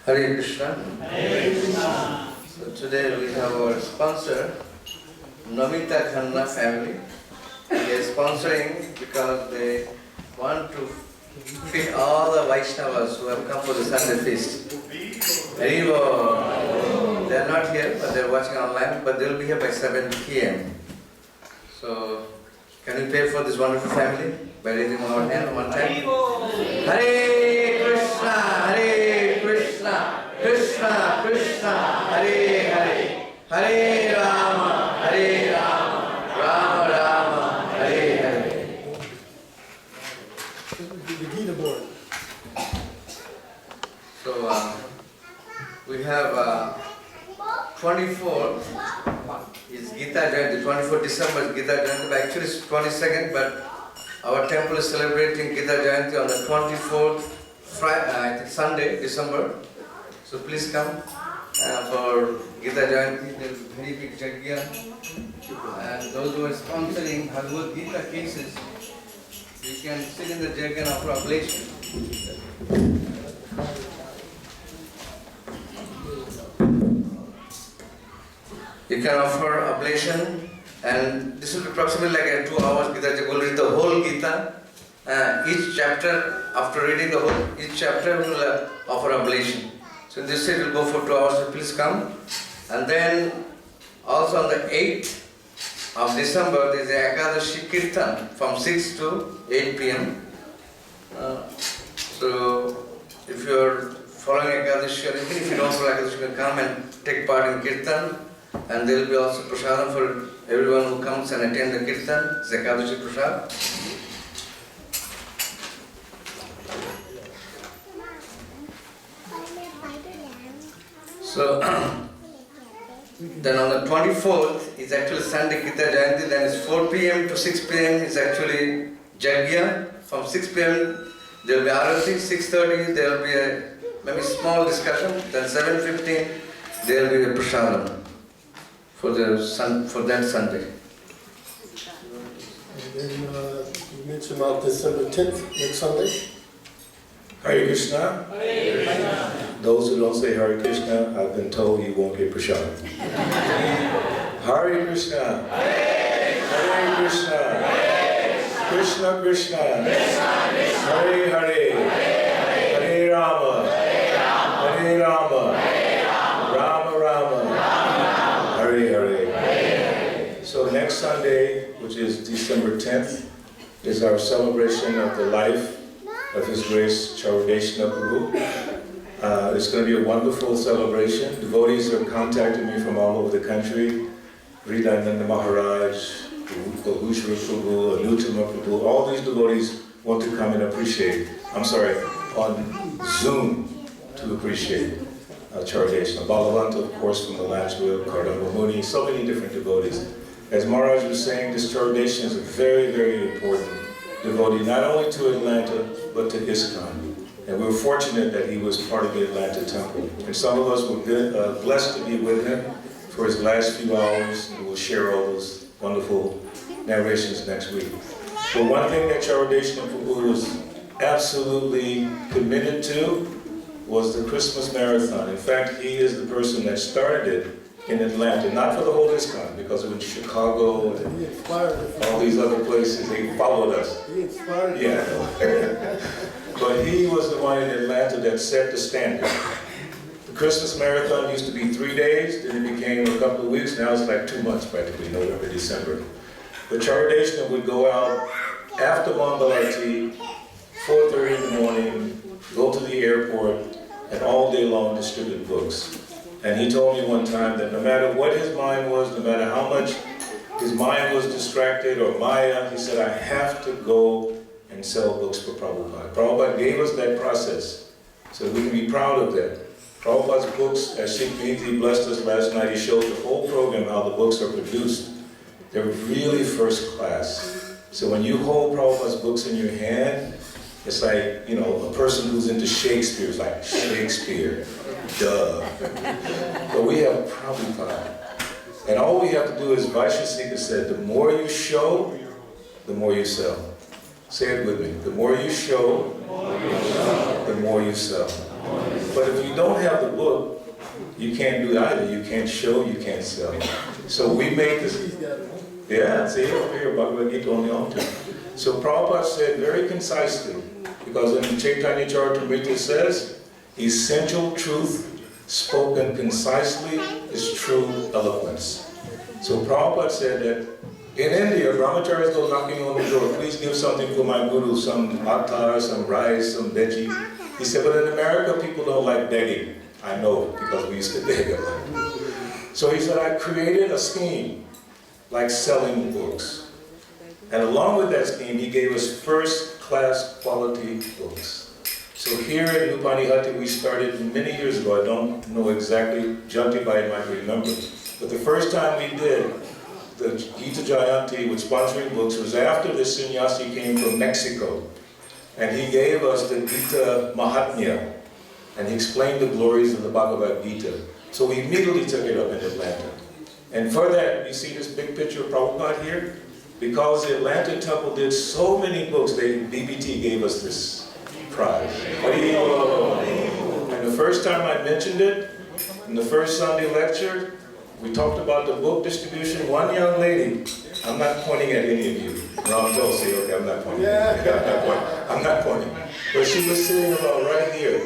Hare Krishna. So today we have our sponsor, Namita Khanna family. They are sponsoring because they want to feed all the Vaishnavas who have come for the Sunday feast. Haribo! They are not here, but they are watching online, but they will be here by 7 p.m. So, can we pray for this wonderful family by raising our hand one time? Hare Krishna, Hare Krishna, Krishna Krishna, Hare Hare, Hare Rama, Hare Rama, Rama Rama, Hare Hare. The Gita board. So, we have 24th is Gita Jayanti, 24th December is Gita Jayanti, but actually it's 22nd, but our temple is celebrating Gita Jayanti on the 24th Friday, Sunday, December. So please come for Gita Jayanti. There is very big Jagya. And those who are sponsoring Bhagavad Gita cases, you can sit in the Jagya and offer oblation. You can offer oblation, and this will be approximately like a 2 hours Gita. You will read the whole Gita. Each chapter, after reading the whole, each chapter we will offer oblation. So in this set will go for 2 hours, so please come. And then also on the 8th of December, there is the Ekadashi Kirtan from 6 to 8 p.m. So if you are following Ekadashi, or even if you don't follow Ekadashi, you can come and take part in Kirtan. And there will be also prasadam for everyone who comes and attend the Kirtan, Ekadashi Prasad. So, then on the 24th is actually Sunday Gita Jayanti, then it's 4 p.m. to 6 p.m. is actually Jagya. From 6 p.m. there will be Arati, 6:30 there will be a maybe small discussion, then 7:15 there will be a prasadam for that Sunday. And then you mentioned about December 10th, next Sunday. Hare Krishna. Those who don't say Hare Krishna, I've been told you won't get prasad. Hare Krishna. Hare Krishna. Krishna Krishna. Hare Hare. Hare Rama. Hare Rama. Rama Rama. Hare Hare. So next Sunday, which is December 10th, is our celebration of the life of His Grace Chaudeshna Prabhu. It's going to be a wonderful celebration. Devotees have contacted me from all over the country. Hridayananda Maharaj, Bhushra Prabhu, Anutama Prabhu, all these devotees want to come and appreciate, on Zoom to appreciate Chaudeshna. Balavanta, of course, from the Lanchwood, Kardama Muni, so many different devotees. As Maharaj was saying, this Chaudeshna is a very, very important devotee, not only to Atlanta, but to Iskcon. And we were fortunate that he was part of the Alanta Temple. And some of us were blessed to be with him for his last few hours, and we'll share all those wonderful narrations next week. But one thing that Chaudeshna Prabhu was absolutely committed to was the Christmas Marathon. In fact, he is the person that started it in Atlanta, not for the whole Iskcon, because it was in Chicago and He inspired us. all these other places. They followed us. He inspired us. Yeah. But he was the one in Atlanta that set the standard. The Christmas Marathon used to be 3 days, then it became a couple of weeks, now it's like 2 months practically, November, December. But Chaudeshna would go out after Mangal Arati, 4:30 in the morning, go to the airport, and all day long distribute books. And he told me one time that no matter what his mind was, no matter how much his mind was distracted or Maya, he said, I have to go and sell books for Prabhupada. Prabhupada gave us that process, so we can be proud of that. Prabhupada's books, as Sheikh Mehdi blessed us last night, he showed the whole program how the books are produced. They're really first class. So when you hold Prabhupada's books in your hand, it's like, you know, a person who's into Shakespeare is like, Shakespeare, duh. But we have Prabhupada. And all we have to do is, Vaishya said, the more you show, the more you sell. Say it with me. The more you show, the the more you sell. But if you don't have the book, you can't do either. You can't show, you can't sell. So we made this. Yeah, see, over here, Bhagavad Gita on the altar. So Prabhupada said very concisely, because in the Chaitanya Charitamrita it says, essential truth spoken concisely is true eloquence. So Prabhupada said that in India, brahmacharis go knocking on the door, please give something for my guru, some atar, some rice, some veggie. He said, but in America, people don't like begging. I know, because we used to beg a lot. So he said, I created a scheme, like selling books. And along with that scheme, he gave us first-class quality books. So here at Nupanihati, we started many years ago. I don't know exactly, Janti Bhai might remember. But the first time we did the Gita Jayanti with sponsoring books was after the sannyasi came from Mexico. And he gave us the Gita Mahatmya. And he explained the glories of the Bhagavad Gita. So we immediately took it up in Atlanta. And for that, you see this big picture of Prabhupada here? Because the Alanta Temple did so many books, BBT gave us this prize. And the first time I mentioned it, in the first Sunday lecture, we talked about the book distribution. One young lady, I'm not pointing at any of you. Ram Tulsi, okay, I'm not pointing. I'm not pointing. But she was sitting about right here.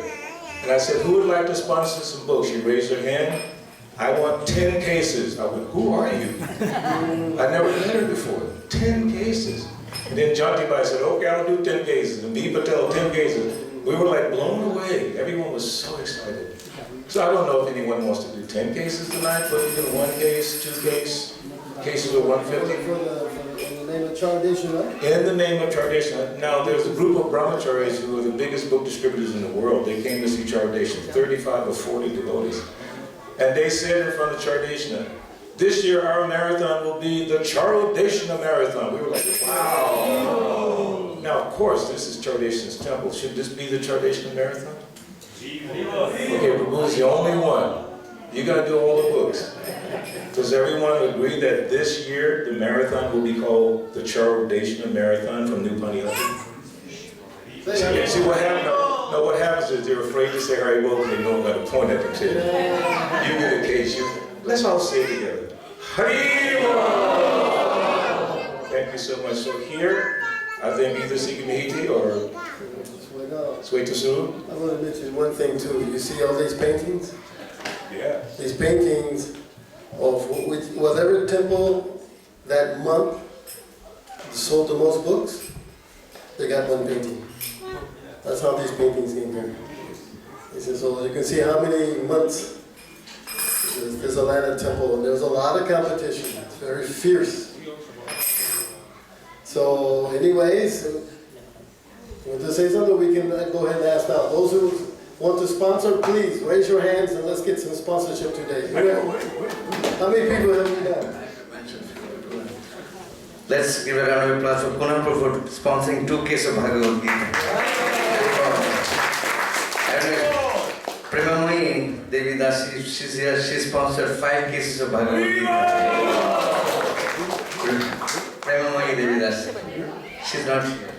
And I said, who would like to sponsor some books? She raised her hand. I want 10 cases. I went, who are you? I never met her before. 10 cases. And then Janti Bhai said, okay, I'll do 10 cases. And B. Patel, 10 cases. We were like blown away. Everyone was so excited. So I don't know if anyone wants to do 10 cases tonight, but you can 1 case, 2 cases of 150. In the name of Chardeshna, right? In the name of Chardeshna. Now there's a group of brahmacharis who are the biggest book distributors in the world. They came to see Chardeshna, 35 or 40 devotees. And they said in front of Chardeshna, this year our marathon will be the Charodeshna Marathon. We were like, wow. Now of course this is Chardeshna's temple. Should this be the Chardeshna Marathon? Okay, Prabhu's the only one. You gotta do all the books. Does everyone agree that this year the marathon will be called the Charodeshna Marathon from New Paniyati? See what happened? No, what happens is they're afraid to say Haribol because they don't got a point at the tip. You get a case, let's all say it together. Haribol! Thank you so much. So here, I think either Sikimihiti or Swetasuru. I want to mention one thing too. You see all these paintings? Yeah. These paintings of whatever temple that month sold the most books, they got one painting. That's how these paintings came here. So you can see how many months there's Alanta Temple, and there's a lot of competition. It's very fierce. So anyways, you want to say something? We can go ahead and ask now. Those who want to sponsor, please raise your hands and let's get some sponsorship today. How many people have we done? Let's give a round of applause for Kunal for sponsoring 2 cases of Bhagavad Gita. Premamai Devi Das, she's here, she sponsored 5 cases of Bhagavad Gita. Premamai Devi Das, she's not here.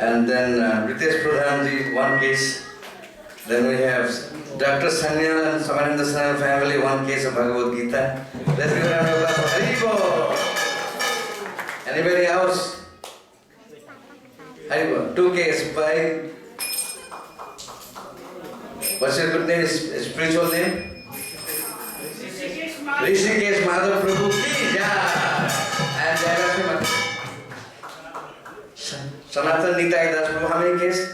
And then Ritesh Pradhanji, 1 case. Then we have Dr. Sanyal and Samananda Sanyal family, 1 case of Bhagavad Gita. Let's give a round of applause for Haribol. Anybody else? Haribol, 2 cases by. What's your good name? Spiritual name? Rishikesh Madhav Prabhu ki jai. And Jayalakshmi Sanatan Nitai Das Prabhu, how many cases?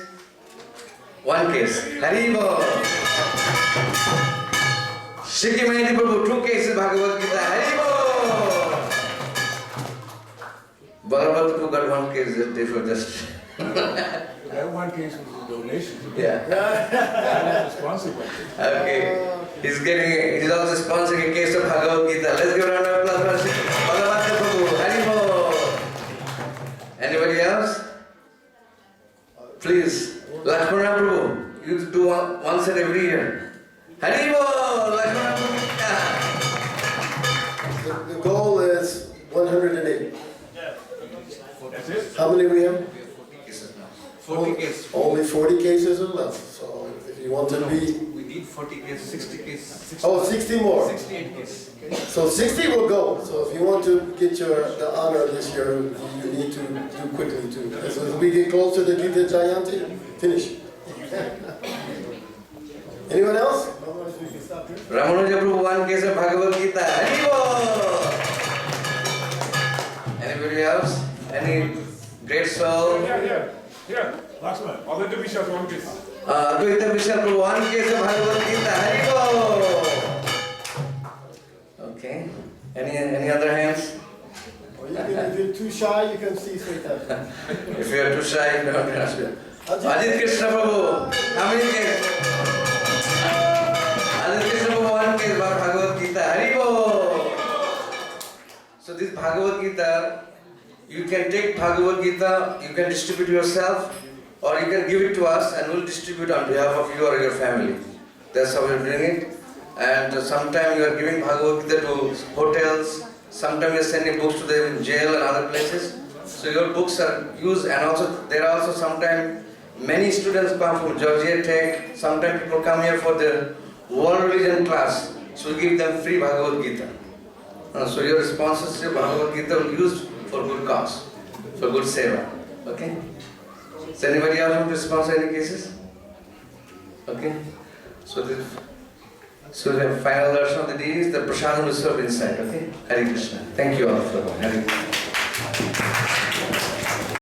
1 case. Haribol. Shiki Mahiti Prabhu, 2 cases Bhagavad Gita. Haribol. Bhagavad Prabhu got 1 case, they were just. That 1 case was a donation. Yeah. I'm responsible. Okay. He's also sponsoring a case of Bhagavad Gita. Let's give a round of applause for Bhagavad Prabhu. Haribol. Anybody else? Please. Lakshmana Prabhu. You do one set every year. Haribol. Lakshmana Prabhu. The goal is 108. That's it? How many we have? 40 cases. Only 40 cases are left. So if you want to be, We need 40 cases, 60 cases. 60, oh, 60 more. 68 cases. So 60 will go. So if you want to get the honor this year, you need to do quickly too. As we get closer to Gita Jayanti, finish. Anyone else? Otherwise we can stop here. Ramanuja Prabhu, one case of Bhagavad Gita. Haribol! Anybody else? Any great soul? Here, last one. Alanta Temple, one piece. Advaita Vishal Prabhu, one case of Bhagavad Gita. Haribol! Okay. Any other hands? Or you can, if you're too shy, you can see straight up. If you are too shy, you don't ask me. Ajit Krishna Prabhu, how many cases? Ajit Krishna Prabhu, one case about Bhagavad Gita. Haribol! So this Bhagavad Gita, you can take Bhagavad Gita, you can distribute yourself, or you can give it to us and we'll distribute on behalf of you or your family. That's how we're doing it. And sometimes you are giving Bhagavad Gita to hotels, sometimes you are sending books to them in jail and other places. So your books are used, and also there are also sometimes many students come from Georgia Tech, sometimes people come here for the world religion class. So we give them free Bhagavad Gita. So your responses to Bhagavad Gita will be used for good cause, for good seva. Okay? Does anybody else want to sponsor any cases? Okay? So the final version of the day is the prasadam is served inside. Okay? Hare Krishna. Thank you all for coming. Hare Krishna.